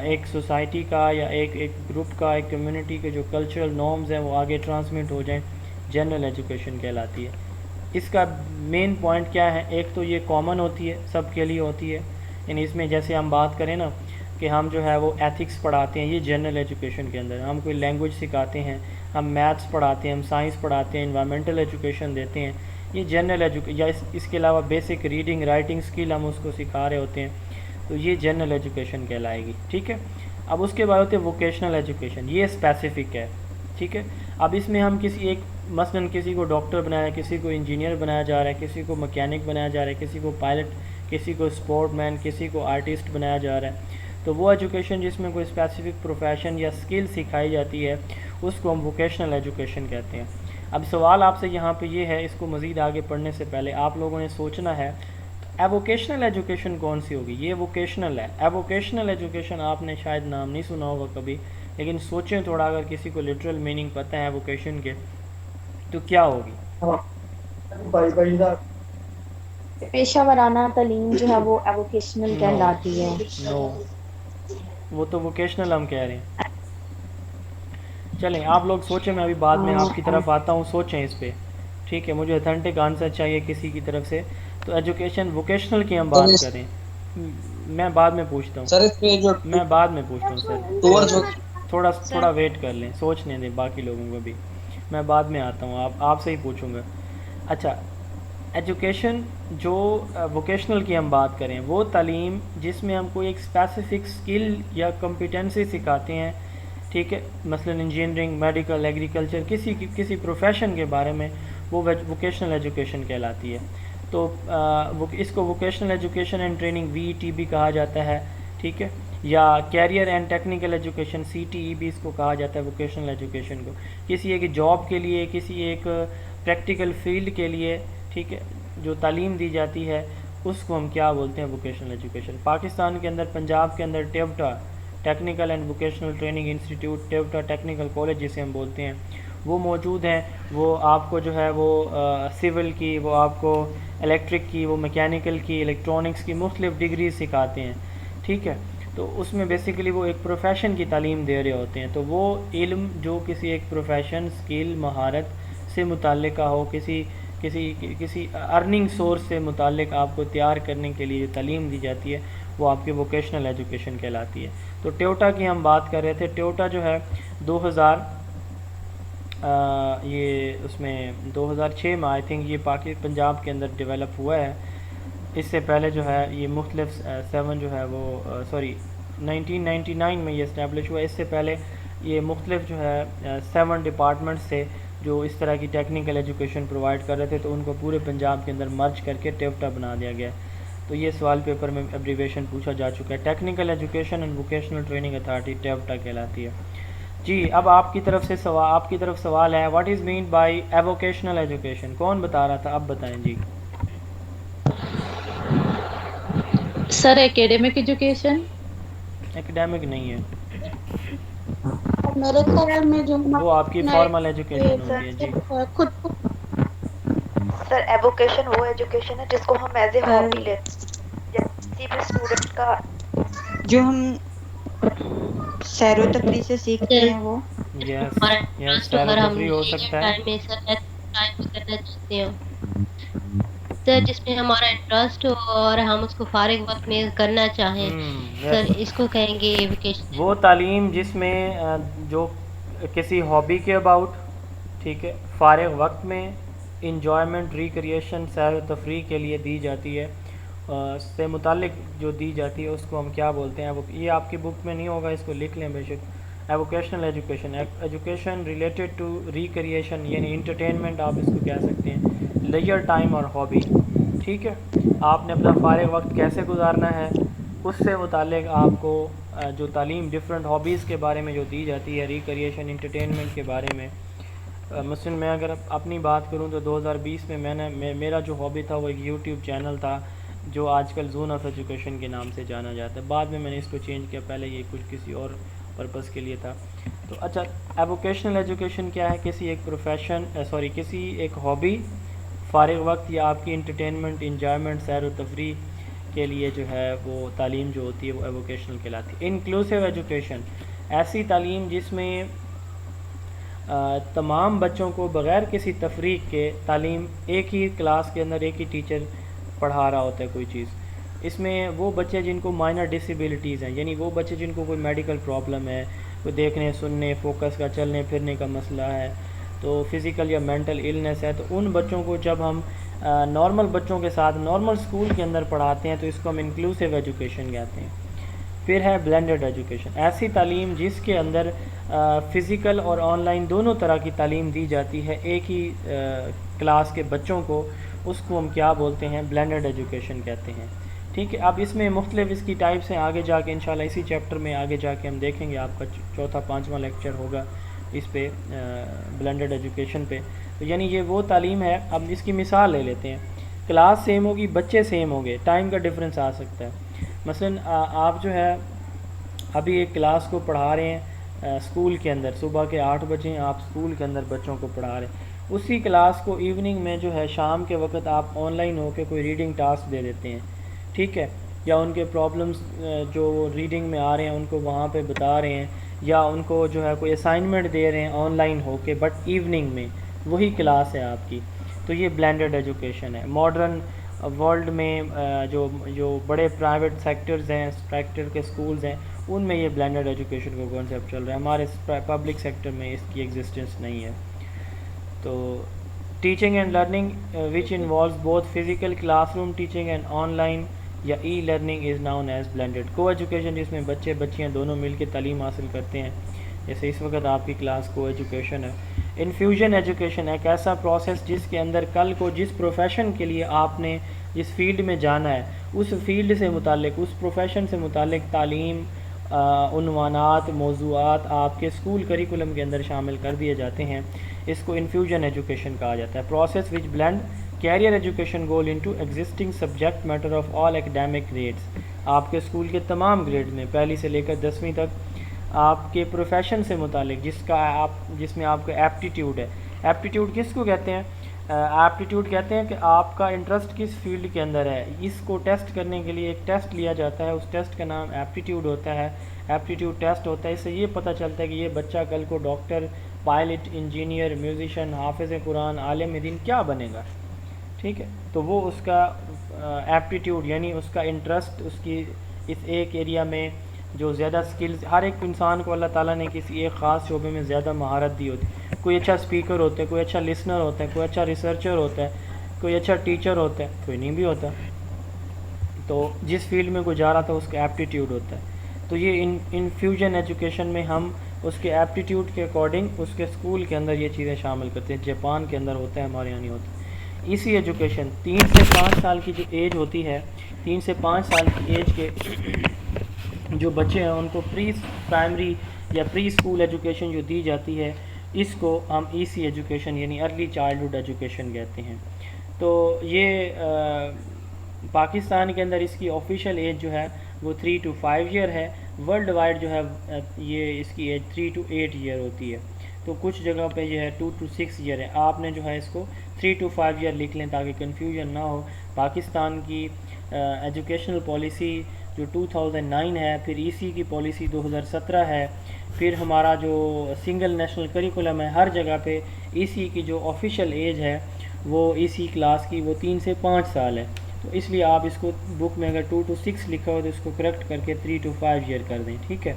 ایک سوسائٹی کا یا ایک گروپ کا، ایک کمیونٹی کے جو کلچرل نارمز ہیں وہ آگے ٹرانسمٹ ہو جائیں، جنرل ایجوکیشن کہلاتی ہے۔ اس کا مین پوائنٹ کیا ہے؟ ایک تو یہ کامن ہوتی ہے، سب کے لیے ہوتی ہے، یعنی اس میں جیسے ہم بات کریں نا کہ ہم جو ہے وہ ایتھکس پڑھاتے ہیں، یہ جنرل ایجوکیشن کے اندر، ہم کوئی لینگویج سکھاتے ہیں، ہم میتھس پڑھاتے ہیں، ہم سائنس پڑھاتے ہیں، انوائرمنٹل ایجوکیشن دیتے ہیں، یہ جنرل ایجوکیشن، یا اس کے علاوہ بیسک ریڈنگ رائٹنگ سکل ہم اس کو سکھا رہے ہوتے ہیں، تو یہ جنرل ایجوکیشن کہلائے گی، ٹھیک ہے۔ اب اس کے بعد ہوتے ہیں ووکیشنل ایجوکیشن، یہ اسپیسیفک ہے، ٹھیک ہے۔ اب اس میں ہم کسی ایک مثلاً کسی کو ڈاکٹر بنایا ہے، کسی کو انجینئر بنایا جا رہا ہے، کسی کو مکینک بنایا جا رہا ہے، کسی کو پائلٹ، کسی کو اسپورٹ مین، کسی کو آرٹسٹ بنایا جا رہا ہے، تو وہ ایجوکیشن جس میں کوئی اسپیسیفک پروفیشن یا اسکل سکھائی جاتی ہے اس کو ہم ووکیشنل ایجوکیشن کہتے ہیں۔ اب سوال آپ سے یہاں پہ یہ ہے، اس کو مزید آگے پڑھنے سے پہلے آپ لوگوں نے سوچنا ہے ایووکیشنل ایجوکیشن کون سی ہوگی؟ یہ ووکیشنل ہے۔ ایووکیشنل ایجوکیشن آپ نے شاید نام نہیں سنا ہوگا کبھی، لیکن سوچیں تھوڑا، اگر کسی کو لٹرل میننگ پتہ ہے ایووکیشن کے تو کیا ہوگی؟ پیشہ ورانہ تعلیم جو ہے وہ ایووکیشنل کہلاتی ہے۔ نو، وہ تو ووکیشنل ہم کہہ رہے ہیں۔ چلیں آپ لوگ سوچیں، میں ابھی بعد میں آپ کی طرف آتا ہوں، سوچیں اس پہ، ٹھیک ہے۔ مجھے اتھینٹک آنسر چاہیے کسی کی طرف سے، تو ایجوکیشن ووکیشنل کی ہم بات کریں، میں بعد میں پوچھتا ہوں سر اس پہ جو میں بعد میں پوچھتا ہوں سر، تھوڑا ویٹ کر لیں، سوچنے دیں باقی لوگوں کو بھی، میں بعد میں آتا ہوں، آپ سے ہی پوچھوں گا۔ اچھا، ایجوکیشن جو ووکیشنل کی ہم بات کریں، وہ تعلیم جس میں ہم کوئی ایک اسپیسیفک اسکل یا کمپیٹنسی سکھاتے ہیں، ٹھیک ہے، مثلا انجینئرنگ، میڈیکل، ایگریکلچر، کسی پروفیشن کے بارے میں، وہ ووکیشنل ایجوکیشن کہلاتی ہے۔ تو اس کو vocational education and training VET بھی کہا جاتا ہے، ٹھیک ہے، یا career and technical education CTE بھی اس کو کہا جاتا ہے ووکیشنل ایجوکیشن کو، کسی ایک جاب کے لیے، کسی ایک پریکٹیکل فیلڈ کے لیے، ٹھیک ہے، جو تعلیم دی جاتی ہے اس کو ہم کیا بولتے ہیں؟ Vocational education. پاکستان کے اندر پنجاب کے اندر TEVTA technical and vocational training institute, TEVTA technical college جسے ہم بولتے ہیں، وہ موجود ہیں، وہ آپ کو جو ہے وہ سول کی، وہ آپ کو الیکٹرک کی، وہ میکینیکل کی، الیکٹرانکس کی مختلف ڈگریز سکھاتے ہیں، ٹھیک ہے۔ تو اس میں بیسیکلی وہ ایک پروفیشن کی تعلیم دے رہے ہوتے ہیں، تو وہ علم جو کسی ایک پروفیشن، اسکل، مہارت سے متعلقہ ہو، کسی ارننگ سورس سے متعلق آپ کو تیار کرنے کے لیے تعلیم دی جاتی ہے، وہ آپ کی ووکیشنل ایجوکیشن کہلاتی ہے۔ تو ٹیوٹا کی ہم بات کر رہے تھے، ٹیوٹا جو ہے 2006 میں آئی تھنک یہ پنجاب کے اندر ڈیولپ ہوا ہے، اس سے پہلے جو ہے یہ مختلف 1999 میں یہ اسٹیبلش ہوا، اس سے پہلے یہ مختلف جو ہے 7 ڈپارٹمنٹ سے جو اس طرح کی ٹیکنیکل ایجوکیشن پرووائڈ کر رہے تھے، تو ان کو پورے پنجاب کے اندر مرج کر کے ٹیوٹا بنا دیا گیا. تو یہ سوال پیپر میں ایبریویشن پوچھا جا چکا ہے. Technical education and vocational training authority TEVTA کہلاتی ہے. جی اب آپ کی طرف سوال ہے، what is mean by avocational education? کون بتا رہا تھا؟ اب بتائیں جی. Sir academic education. ایکڈیمک نہیں ہے، میرے خیال میں جو وہ آپ کی فارمل ایجوکیشن ہوتی ہے. جی خود کو سر ایووکیشن وہ ایجوکیشن ہے جس کو ہم ایز اے ہابی لیتے ہیں. کسی بھی اسٹوڈنٹ کا جو ہم سیر و تفریح سے سیکھتے ہیں وہ. یس ہمارا یس، انٹرسٹ سیر و اور ہم تفریح ہو سکتا ہے. ٹائم میں سر ٹائم کرنا چاہتے ہو سر، جس میں ہمارا انٹرسٹ ہو اور ہم اس کو فارغ وقت میں کرنا چاہیں سر، اس کو کہیں گے ایووکیشن. وہ تعلیم جس میں جو کسی ہابی کے اباؤٹ، ٹھیک ہے، فارغ وقت میں انجوائمنٹ، ریکریشن، سیر و تفریح کے لیے دی جاتی ہے، سے متعلق جو دی جاتی ہے اس کو ہم کیا بولتے ہیں؟ وہ یہ آپ کی بک میں نہیں ہوگا، اس کو لکھ لیں بے شک. Avocational education, education related to recreation, یعنی انٹرٹینمنٹ آپ اس کو کہہ سکتے ہیں، لیجر ٹائم اور ہابی. ٹھیک ہے، آپ نے اپنا فارغ وقت کیسے گزارنا ہے اس سے متعلق آپ کو جو تعلیم ڈفرینٹ ہابیز کے بارے میں جو دی جاتی ہے، ریکریشن، انٹرٹینمنٹ کے بارے میں. مثلاً میں اگر اپنی بات کروں تو 2020 میں میرا جو ہابی تھا وہ ایک یوٹیوب چینل تھا جو آج کل زون آف ایجوکیشن کے نام سے جانا جاتا ہے. بعد میں نے اس کو چینج کیا، پہلے یہ کچھ کسی اور پرپس کے لیے تھا. تو اچھا، ایووکیشنل ایجوکیشن کیا ہے؟ کسی ایک کسی ایک ہابی، فارغ وقت یا آپ کی انٹرٹینمنٹ، انجوائمنٹ، سیر و تفریح کے لیے جو ہے وہ تعلیم جو ہوتی ہے وہ ایووکیشنل کہلاتی ہے. انکلوسیو ایجوکیشن، ایسی تعلیم جس میں تمام بچوں کو بغیر کسی تفریق کے تعلیم ایک ہی کلاس کے اندر ایک ہی ٹیچر پڑھا رہا ہوتا ہے کوئی چیز. اس میں وہ بچے جن کو مائنر ڈسیبلٹیز ہیں، یعنی وہ بچے جن کو کوئی میڈیکل پرابلم ہے، کوئی دیکھنے سننے فوکس کا چلنے پھرنے کا مسئلہ ہے، تو فزیکل یا مینٹل النس ہے، تو ان بچوں کو جب ہم نارمل بچوں کے ساتھ نارمل اسکول کے اندر پڑھاتے ہیں تو اس کو ہم انکلوسیو ایجوکیشن کہتے ہیں. پھر ہے بلینڈڈ ایجوکیشن، ایسی تعلیم جس کے اندر فزیکل اور آن لائن دونوں طرح کی تعلیم دی جاتی ہے ایک ہی کلاس کے بچوں کو، اس کو ہم کیا بولتے ہیں؟ بلینڈڈ ایجوکیشن کہتے ہیں. ٹھیک ہے، اب اس میں مختلف اس کی ٹائپس ہیں، آگے جا کے انشاءاللہ اسی چیپٹر میں آگے جا کے ہم دیکھیں گے. آپ کا چوتھا پانچواں لیکچر ہوگا اس پہ، بلینڈڈ ایجوکیشن پہ. تو یعنی یہ وہ تعلیم ہے. اب اس کی مثال لے لیتے ہیں. کلاس سیم ہوگی، بچے سیم ہوں گے، ٹائم کا ڈفرینس آ سکتا ہے. مثلاً آپ جو ہے ابھی ایک کلاس کو پڑھا رہے ہیں اسکول کے اندر، صبح کے 8 بجے آپ اسکول کے اندر بچوں کو پڑھا رہے ہیں، اسی کلاس کو ایوننگ میں جو ہے شام کے وقت آپ آن لائن ہو کے کوئی ریڈنگ ٹاسک دے دیتے ہیں. ٹھیک ہے، یا ان کے پرابلمس جو ریڈنگ میں آ رہے ہیں ان کو وہاں پہ بتا رہے ہیں، یا ان کو جو ہے کوئی اسائنمنٹ دے رہے ہیں آن لائن ہو کے، بٹ ایوننگ میں وہی کلاس ہے آپ کی. تو یہ بلینڈڈ ایجوکیشن ہے. ماڈرن ورلڈ میں جو بڑے پرائیویٹ سیکٹرز ہیں، سیکٹر کے سکولز ہیں، ان میں یہ بلینڈڈ ایجوکیشن کا کانسیپٹ چل رہا ہے. ہمارے پبلک سیکٹر میں اس کی ایگزسٹنس نہیں ہے. تو teaching and learning which involves both physical classroom teaching and online یا e learning is known as blended. کو ایجوکیشن جس میں بچے بچیاں دونوں مل کے تعلیم حاصل کرتے ہیں، جیسے اس وقت آپ کی کلاس کو ایجوکیشن ہے. انفیوژن ایجوکیشن ایک ایسا پروسیس جس کے اندر کل کو جس پروفیشن کے لیے آپ نے جس فیلڈ میں جانا ہے اس فیلڈ سے متعلق، اس پروفیشن سے متعلق تعلیم، عنوانات، موضوعات آپ کے اسکول کریکولم کے اندر شامل کر دیے جاتے ہیں. اس کو انفیوژن ایجوکیشن کہا جاتا ہے. Process which blend career education goal into existing subject matter of all academic grades. آپ کے اسکول کے تمام گریڈ میں پہلی سے لے کر 10ویں تک آپ کے پروفیشن سے متعلق جس میں آپ کا ایپٹیٹیوڈ ہے. ایپٹیٹیوڈ کس کو کہتے ہیں؟ ایپٹیٹیوڈ کہتے ہیں کہ آپ کا انٹرسٹ کس فیلڈ کے اندر ہے. اس کو ٹیسٹ کرنے کے لیے ایک ٹیسٹ لیا جاتا ہے، اس ٹیسٹ کا نام ایپٹیٹیوڈ ہوتا ہے. ایپٹیٹیوڈ ٹیسٹ ہوتا ہے. اس سے یہ پتہ چلتا ہے کہ یہ بچہ کل کو ڈاکٹر، پائلٹ، انجینئر، میوزیشین، حافظ قرآن، عالم دین کیا بنے گا. ٹھیک ہے، تو وہ اس کا ایپٹیٹیوڈ یعنی اس کا انٹرسٹ، اس کی اس ایک ایریا میں جو زیادہ سکلز، ہر ایک انسان کو اللہ تعالیٰ نے کسی ایک خاص شعبے میں زیادہ مہارت دی ہوتی ہے. کوئی اچھا اسپیکر ہوتا ہے، کوئی اچھا لسنر ہوتا ہے، کوئی اچھا ریسرچر ہوتا ہے، کوئی اچھا ٹیچر ہوتا ہے، کوئی نہیں بھی ہوتا. تو جس فیلڈ میں کوئی جا رہا تھا اس کا ایپٹیٹیوڈ ہوتا ہے. تو یہ انفیوژن ایجوکیشن میں ہم اس کے ایپٹیٹیوڈ کے اکارڈنگ اس کے اسکول کے اندر یہ چیزیں شامل کرتے ہیں. جاپان کے اندر ہوتا ہے, ہمارے یہاں نہیں ہوتا. ایسی ایجوکیشن 3 سے 5 سال کی جو ایج ہوتی ہے, 3 سے 5 سال کی ایج کے جو بچے ہیں ان کو پری پرائمری یا پری اسکول ایجوکیشن جو دی جاتی ہے, اس کو ہم ای سی ایجوکیشن یعنی ارلی چائلڈہڈ ایجوکیشن کہتے ہیں. تو یہ پاکستان کے اندر اس کی آفیشیل ایج جو ہے وہ 3 to 5 ایئر ہے. ورلڈ وائڈ جو ہے یہ اس کی ایج 3 to 8 ایئر ہوتی ہے. تو کچھ جگہ پہ یہ ہے 2 to 6 ایئر ہے. آپ نے جو ہے اس کو 3 to 5 ایئر لکھ لیں تاکہ کنفیوژن نہ ہو. پاکستان کی ایجوکیشنل پالیسی جو 2009 ہے, پھر ای سی کی پالیسی 2017 ہے, پھر ہمارا جو سنگل نیشنل کریکولم ہے, ہر جگہ پہ ای سی کی جو آفیشیل ایج ہے وہ ای سی کلاس کی وہ 3 سے 5 سال ہے. تو اس لیے آپ اس کو بک میں اگر 2 to 6 لکھا ہو تو اس کو کریکٹ کر کے 3 to 5 ایئر کر دیں, ٹھیک ہے.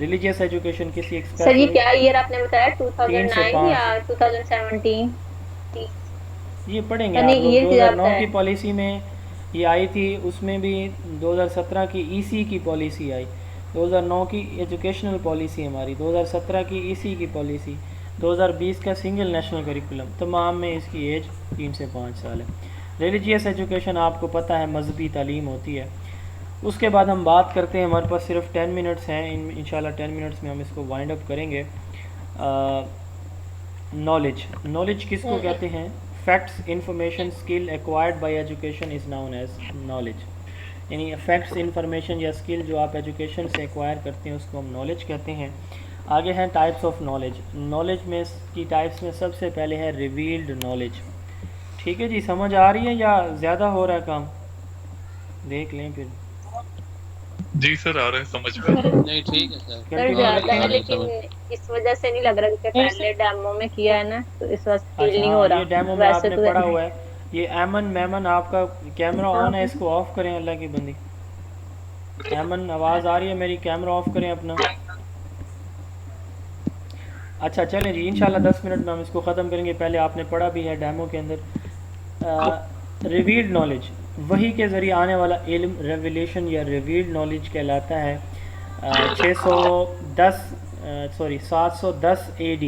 ریلیجیس ایجوکیشن کسی سر یہ کیا ایئر آپ نے بتایا 2009 یا 2017؟ یہ پڑھیں گے آپ لوگ. 2009 کی پالیسی میں یہ آئی تھی, اس میں بھی 2017 کی ای سی کی پالیسی آئی. 2009 کی ایجوکیشنل پالیسی ہماری, 2017 کی ای سی کی پالیسی, 2020 کا سنگل نیشنل کریکولم, تمام میں اس کی ایج 3 سے 5 سال ہے. ریلیجیس ایجوکیشن آپ کو پتہ ہے مذہبی تعلیم ہوتی ہے. اس کے بعد ہم بات کرتے ہیں, ہمارے پاس صرف 10 منٹس ہیں, انشاءاللہ 10 منٹس میں ہم اس کو وائنڈ اپ کریں گے. نالج. نالج کس کو کہتے ہیں؟ Facts, information, skill acquired by education is known as knowledge. یعنی فیکٹس, انفارمیشن یا اسکل جو آپ ایجوکیشن سے ایکوائر کرتے ہیں اس کو ہم نالج کہتے ہیں. آگے ہیں ٹائپس آف نالج. نالج میں کی ٹائپس میں سب سے پہلے ہے ریویلڈ نالج. ٹھیک ہے جی, سمجھ آ رہی ہے یا زیادہ ہو رہا ہے کام؟ دیکھ لیں پھر. جی سر آ رہا ہے سمجھ میں. نہیں ٹھیک ہے سر زیادہ ہے لیکن اس وجہ سے نہیں لگ رہا کہ پہلے ڈیمو میں کیا ہے نا تو اس وقت فیل نہیں ہو رہا. یہ ڈیمو میں آپ نے پڑھا ہوا ہے. یہ ایمن میمن آپ کا کیمرہ آن ہے, اس کو آف کریں اللہ کی بندی. ایمن آواز آ رہی ہے میری؟ کیمرہ آف کریں اپنا. اچھا چلیں جی, انشاءاللہ 10 منٹ میں ہم اس کو ختم کریں گے. پہلے آپ نے پڑھا بھی ہے ڈیمو کے اندر. ریویلڈ نالج, وہی کے ذریعے آنے والا علم ریویلیشن یا ریویلڈ نالج کہلاتا ہے. 710 AD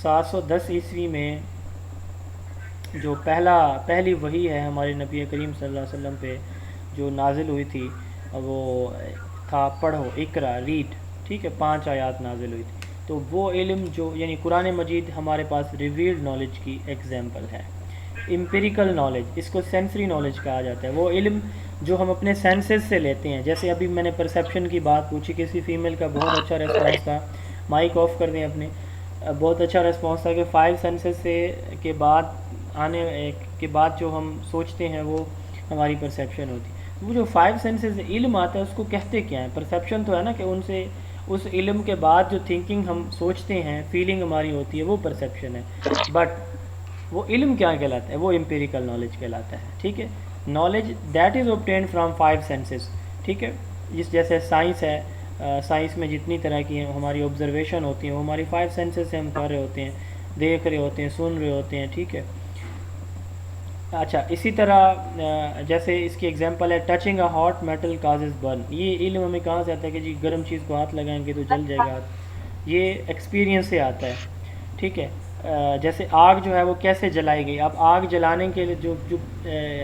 710 عیسوی میں جو پہلی وحی ہے ہمارے نبی کریم صلی اللہ علیہ وسلم پہ جو نازل ہوئی تھی وہ تھا پڑھو, اقرا, ریڈ, ٹھیک ہے. 5 آیات نازل ہوئی تھی. تو وہ علم جو یعنی قرآن مجید ہمارے پاس ریویلڈ نالج کی ایگزامپل ہے. امپیریکل نالج, اس کو سینسری نالج کہا جاتا ہے. وہ علم جو ہم اپنے سینسز سے لیتے ہیں. جیسے ابھی میں نے پرسیپشن کی بات پوچھی, کسی فیمیل کا بہت اچھا ریسپانس تھا. مائک آف کر دیں اپنے. بہت اچھا ریسپانس تھا کہ 5 سینسز سے کے بعد جو ہم سوچتے ہیں وہ ہماری پرسیپشن ہوتی ہے. وہ جو 5 سینسز علم آتا ہے اس کو کہتے کیا ہیں؟ پرسیپشن تو ہے نا کہ ان سے اس علم کے بعد جو تھنکنگ ہم سوچتے ہیں, فیلنگ ہماری ہوتی ہے, وہ پرسیپشن ہے. بٹ وہ علم کیا کہلاتا ہے؟ وہ امپیریکل نالج کہلاتا ہے. ٹھیک ہے. Knowledge that is obtained from 5 senses. ٹھیک ہے. جیسے سائنس ہے, سائنس میں جتنی طرح کی ہماری آبزرویشن ہوتی ہیں وہ ہماری 5 سینسز سے ہم کر رہے ہوتے ہیں, دیکھ رہے ہوتے ہیں, سن رہے ہوتے ہیں. ٹھیک ہے. اچھا, اسی طرح جیسے اس کی ایگزامپل ہے touching a hot metal causes burn. یہ علم ہمیں کہاں سے آتا ہے کہ جی گرم چیز کو ہاتھ لگائیں گے تو جل جائے گا؟ یہ ایکسپیرینس سے آتا ہے. ٹھیک ہے. جیسے آگ جو ہے وہ کیسے جلائی گئی. اب آگ جلانے کے لیے جو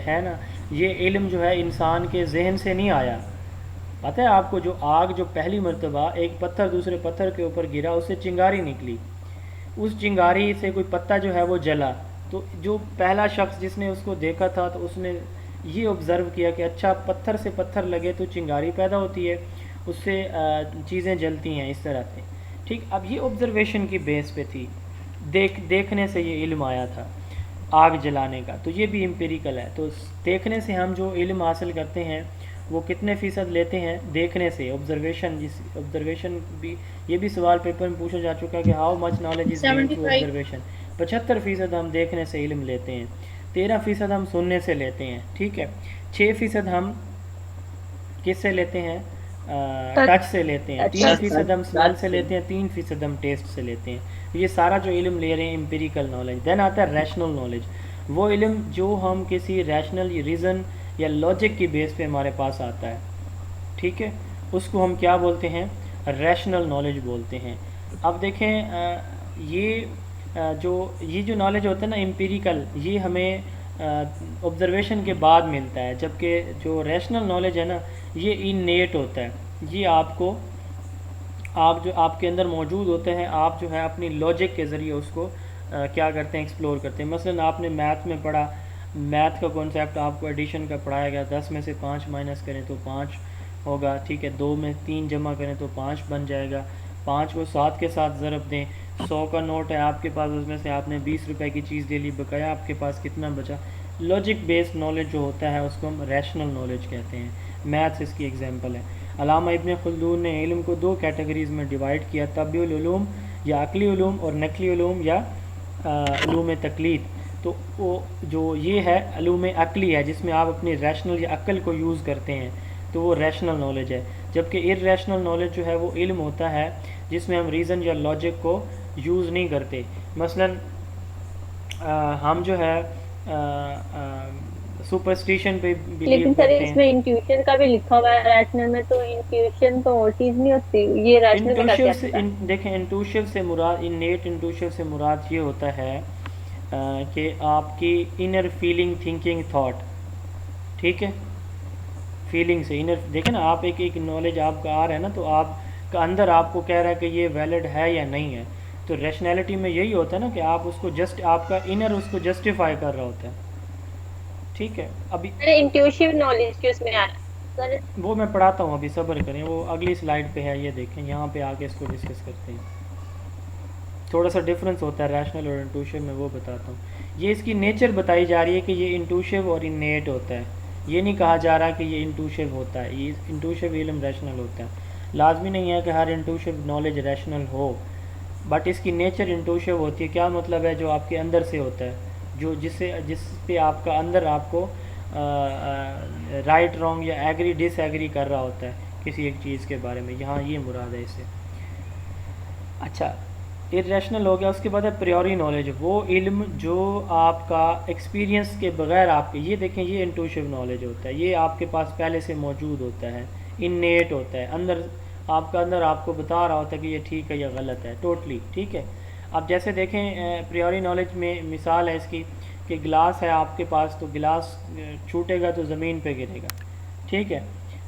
ہے نا, یہ علم جو ہے انسان کے ذہن سے نہیں آیا. پتہ ہے آپ کو, جو آگ جو پہلی مرتبہ ایک پتھر دوسرے پتھر کے اوپر گرا, اس سے چنگاری نکلی. اس چنگاری سے کوئی پتہ جو ہے وہ جلا. تو جو پہلا شخص جس نے اس کو دیکھا تھا تو اس نے یہ آبزرو کیا کہ اچھا پتھر سے پتھر لگے تو چنگاری پیدا ہوتی ہے, اس سے چیزیں جلتی ہیں اس طرح سے. ٹھیک. اب یہ آبزرویشن کی بیس پہ تھی, دیکھنے سے یہ علم آیا تھا آگ جلانے کا. تو یہ بھی امپیریکل ہے. تو دیکھنے سے ہم جو علم حاصل کرتے ہیں وہ کتنے فیصد لیتے ہیں؟ دیکھنے سے. آبزرویشن بھی, یہ بھی سوال پیپر میں پوچھا جا چکا ہے کہ how much knowledge is gained through observation. 75% ہم دیکھنے سے علم لیتے ہیں, 13% ہم سننے سے لیتے ہیں. ٹھیک ہے. 6% ہم کس سے لیتے ہیں؟ ٹچ سے لیتے ہیں. 3% ہم اسمیل سے لیتے ہیں. 3% ہم ٹیسٹ سے لیتے ہیں. یہ سارا جو علم لے رہے ہیں امپیریکل نالج. دین آتا ہے ریشنل نالج. وہ علم جو ہم کسی ریشنل ریزن یا لاجک کی بیس پہ ہمارے پاس آتا ہے. ٹھیک ہے. اس کو ہم کیا بولتے ہیں؟ ریشنل نالج بولتے ہیں. اب دیکھیں یہ جو نالج ہوتا ہے نا امپیریکل، یہ ہمیں آبزرویشن کے بعد ملتا ہے، جبکہ جو ریشنل نالج ہے نا یہ انیٹ ہوتا ہے، یہ آپ جو آپ کے اندر موجود ہوتے ہیں، آپ جو ہے اپنی لاجک کے ذریعے اس کو کیا کرتے ہیں، ایکسپلور کرتے ہیں۔ مثلا آپ نے میتھ میں پڑھا، میتھ کا کانسیپٹ آپ کو ایڈیشن کا پڑھایا گیا، 10 میں سے 5 مائنس کریں تو 5 ہوگا، ٹھیک ہے، 2 میں 3 جمع کریں تو 5 بن جائے گا، 5 کو 7 کے ساتھ ضرب دیں، 100 کا نوٹ ہے آپ کے پاس، اس میں سے آپ نے 20 روپے کی چیز لے لی، بقایا آپ کے پاس کتنا بچا۔ لاجک بیسڈ نالج جو ہوتا ہے اس کو ہم ریشنل نالج کہتے ہیں، میتھس اس کی ایگزامپل ہے۔ علامہ ابن خلدون نے علم کو 2 کیٹیگریز میں ڈیوائڈ کیا، طبی العلوم یا عقلی علوم، اور نقلی علوم یا علوم تقلید۔ تو وہ جو یہ ہے علوم عقلی ہے، جس میں آپ اپنی ریشنل یا عقل کو یوز کرتے ہیں، تو وہ ریشنل نالج ہے۔ جبکہ ار ریشنل نالج جو ہے وہ علم ہوتا ہے جس میں ہم ریزن یا لاجک کو یوز نہیں کرتے۔ مثلا ہم جو ہے سپرسٹیشن پہ بلیو لیکن سر کرتے اس ہیں۔ میں انٹیوشن کا بھی لکھا ہوا ہے ریشنل میں، تو انٹیوشن تو اور چیز نہیں ہوتی، یہ ریشنل میں انٹوشو کیسے سے آتا ہے؟ دیکھیں انٹوشو سے مراد، انیٹ انٹوشو سے مراد یہ ہوتا ہے کہ آپ کی انر فیلنگ تھنکنگ تھاٹ، ٹھیک ہے، فیلنگ سے انر، دیکھیں نا آپ ایک نالج آپ کا آ رہا ہے نا، تو آپ کا اندر آپ کو کہہ رہا ہے کہ یہ ویلڈ ہے یا نہیں ہے۔ تو ریشنیلٹی میں یہی ہوتا ہے نا کہ آپ اس کو آپ کا انر اس کو جسٹیفائی کر رہا ہوتا ہے، ٹھیک ہے۔ ابھی انٹیوشن نالج کی اس میں آتا ہے سر؟ وہ میں پڑھاتا ہوں، ابھی صبر کریں، وہ اگلی سلائیڈ پہ ہے، یہ دیکھیں یہاں پہ آ کے اس کو ڈسکس کرتے ہیں۔ تھوڑا سا ڈفرنس ہوتا ہے ریشنل اور انٹوشو میں، وہ بتاتا ہوں۔ یہ اس کی نیچر بتائی جا رہی ہے کہ یہ انٹوشو اور انیٹ ہوتا ہے، یہ نہیں کہا جا رہا کہ یہ انٹوشو ہوتا ہے، یہ انٹوشو علم ریشنل ہوتا ہے۔ لازمی نہیں ہے کہ ہر انٹوشو نالج ریشنل ہو، بٹ اس کی نیچر انٹوشو ہوتی ہے۔ کیا مطلب ہے؟ جو آپ کے اندر سے ہوتا ہے، جس پہ آپ کا اندر آپ کو رائٹ رانگ یا ایگری ڈس ایگری کر رہا ہوتا ہے کسی ایک چیز کے بارے میں، یہاں یہ مراد ہے اس سے۔ اچھا، ارریشنل ہو گیا۔ اس کے بعد ہے پریوری نالج، وہ علم جو آپ کا ایکسپیرینس کے بغیر آپ کے، یہ دیکھیں یہ انٹوشو نالج ہوتا ہے، یہ آپ کے پاس پہلے سے موجود ہوتا ہے، انیٹ ہوتا ہے، اندر آپ کو بتا رہا ہوتا ہے کہ یہ ٹھیک ہے یا غلط ہے، ٹوٹلی ٹھیک ہے۔ اب جیسے دیکھیں پریوری نالج میں مثال ہے اس کی کہ گلاس ہے آپ کے پاس، تو گلاس چھوٹے گا تو زمین پہ گرے گا، ٹھیک ہے۔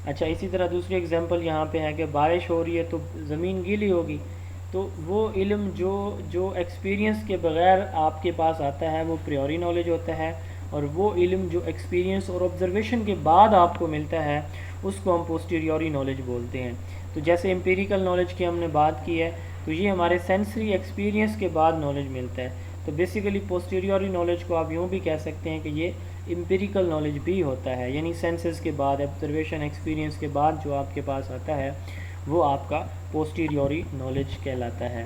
اچھا، اسی طرح دوسری اگزامپل یہاں پہ ہے کہ بارش ہو رہی ہے تو زمین گیلی ہوگی۔ تو وہ علم جو ایکسپیرینس کے بغیر آپ کے پاس آتا ہے وہ پریوری نالج ہوتا ہے، اور وہ علم جو ایکسپیرینس اور آبزرویشن کے بعد آپ کو ملتا ہے اس کو ہم پوسٹیریوری نالج بولتے ہیں۔ تو جیسے امپیریکل نالج کی ہم نے بات کی ہے، تو یہ ہمارے سینسری ایکسپیرینس کے بعد نالج ملتا ہے۔ تو بیسیکلی پوسٹیریوری نالج کو آپ یوں بھی کہہ سکتے ہیں کہ یہ امپیریکل نالج بھی ہوتا ہے، یعنی سینسز کے بعد، آبزرویشن ایکسپیرینس کے بعد جو آپ کے پاس آتا ہے وہ آپ کا پوسٹیریوری نالج کہلاتا ہے۔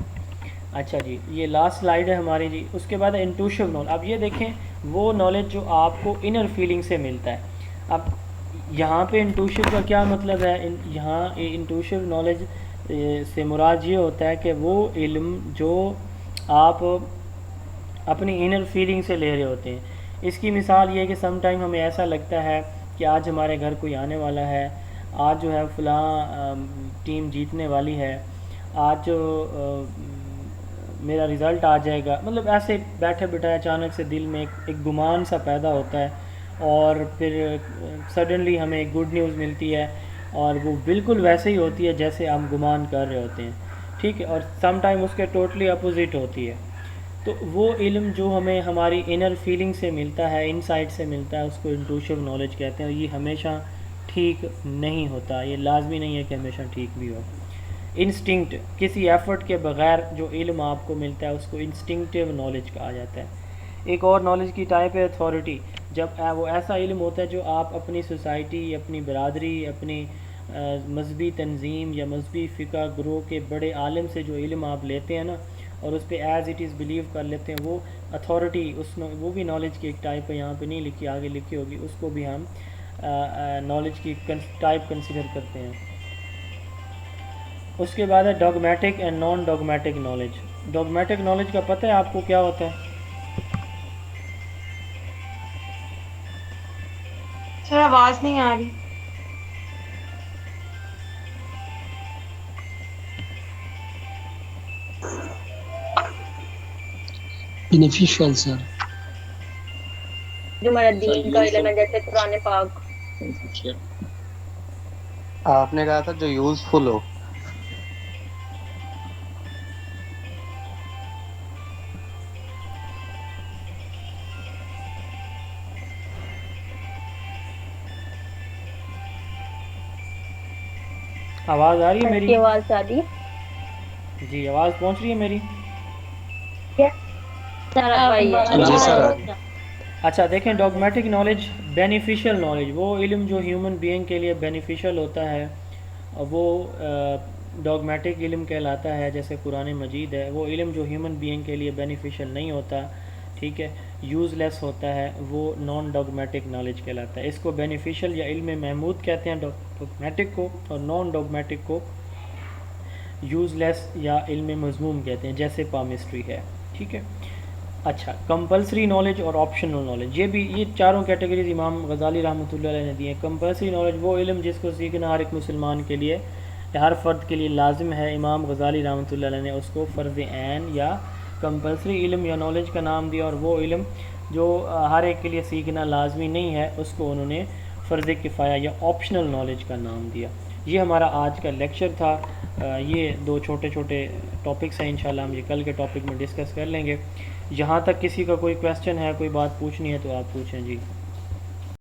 اچھا جی، یہ لاسٹ سلائیڈ ہے ہماری جی۔ اس کے بعد انٹوشو نالج۔ اب یہ دیکھیں وہ نالج جو آپ کو انر فیلنگ سے ملتا ہے۔ اب یہاں پہ انٹوشو کا کیا مطلب ہے؟ یہاں انٹوشو نالج سے مراد یہ ہوتا ہے کہ وہ علم جو آپ اپنی انر فیلنگ سے لے رہے ہوتے ہیں۔ اس کی مثال یہ ہے کہ سم ٹائم ہمیں ایسا لگتا ہے کہ آج ہمارے گھر کوئی آنے والا ہے، آج جو ہے فلاں ٹیم جیتنے والی ہے، آج میرا رزلٹ آ جائے گا، مطلب ایسے بیٹھے بٹھائے اچانک سے دل میں ایک گمان سا پیدا ہوتا ہے، اور پھر سڈنلی ہمیں ایک گڈ نیوز ملتی ہے، اور وہ بالکل ویسے ہی ہوتی ہے جیسے ہم گمان کر رہے ہوتے ہیں، ٹھیک ہے، اور سم ٹائم اس کے ٹوٹلی اپوزٹ ہوتی ہے۔ تو وہ علم جو ہمیں ہماری انر فیلنگ سے ملتا ہے، انسائٹ سے ملتا ہے، اس کو انٹوشو نالج کہتے ہیں، اور یہ ہمیشہ ٹھیک نہیں ہوتا، یہ لازمی نہیں ہے کہ ہمیشہ ٹھیک بھی ہو۔ انسٹنکٹ، کسی ایفرٹ کے بغیر جو علم آپ کو ملتا ہے اس کو انسٹنکٹیو نالج کہا جاتا ہے۔ ایک اور نالج کی ٹائپ ہے اتھارٹی، جب وہ ایسا علم ہوتا ہے جو آپ اپنی سوسائٹی، اپنی برادری، اپنی مذہبی تنظیم یا مذہبی فقہ گروہ کے بڑے عالم سے جو علم آپ لیتے ہیں نا، اور اس پہ ایز اٹ از بلیو کر لیتے ہیں، وہ اتھارٹی، اس میں وہ بھی نالج کی ایک ٹائپ ہے، یہاں پہ نہیں لکھی، آگے لکھی ہوگی، اس کو بھی ہم نالج کی ٹائپ کنسیڈر کرتے ہیں۔ اس کے بعد ہے dogmatic and non dogmatic knowledge. Dogmatic knowledge کا پتہ ہے آپ کو کیا ہوتا ہے؟ سر آواز نہیں آ رہی۔ beneficial, sir. جو ہمارا دین کا علم ہے جیسے قرآن پاک. آپ نے کہا تھا جو یوزفل ہو. آواز آ رہی ہے میری؟ آواز آ رہی ہے جی آواز پہنچ رہی ہے میری؟ جی سر. اچھا دیکھیں، ڈاگمیٹک نالج بینیفیشل نالج، وہ علم جو ہیومن بینگ کے لیے بینیفیشل ہوتا ہے وہ ڈاگمیٹک علم کہلاتا ہے. جیسے قرآن مجید ہے، وہ علم جو ہیومن بینگ کے لیے بینیفیشل نہیں ہوتا، ٹھیک ہے، یوز لیس ہوتا ہے، وہ نان ڈاگمیٹک نالج کہلاتا ہے. اس کو بینیفیشل یا علم محمود کہتے ہیں ڈاگمیٹک کو، اور نان ڈاگمیٹک کو یوز لیس یا علم مذموم کہتے ہیں، جیسے پامسٹری ہے. ٹھیک ہے. اچھا، کمپلسری نالج اور آپشنل نالج، یہ چاروں کیٹیگریز امام غزالی رحمۃ اللہ علیہ نے دی ہیں. کمپلسری نالج وہ علم جس کو سیکھنا ہر ایک مسلمان کے لیے یا ہر فرد کے لیے لازم ہے. امام غزالی رحمۃ اللہ علیہ نے اس کو فرض عین یا کمپلسری علم یا نالج کا نام دیا، اور وہ علم جو ہر ایک کے لیے سیکھنا لازمی نہیں ہے اس کو انہوں نے فرض کفایہ یا آپشنل نالج کا نام دیا. یہ ہمارا آج کا لیکچر تھا. یہ دو چھوٹے چھوٹے ٹاپکس ہیں، انشاءاللہ ہم یہ کل کے ٹاپک میں ڈسکس کر لیں گے. یہاں تک کسی کا کوئی کویسچن ہے، کوئی بات پوچھنی ہے تو آپ پوچھیں. جی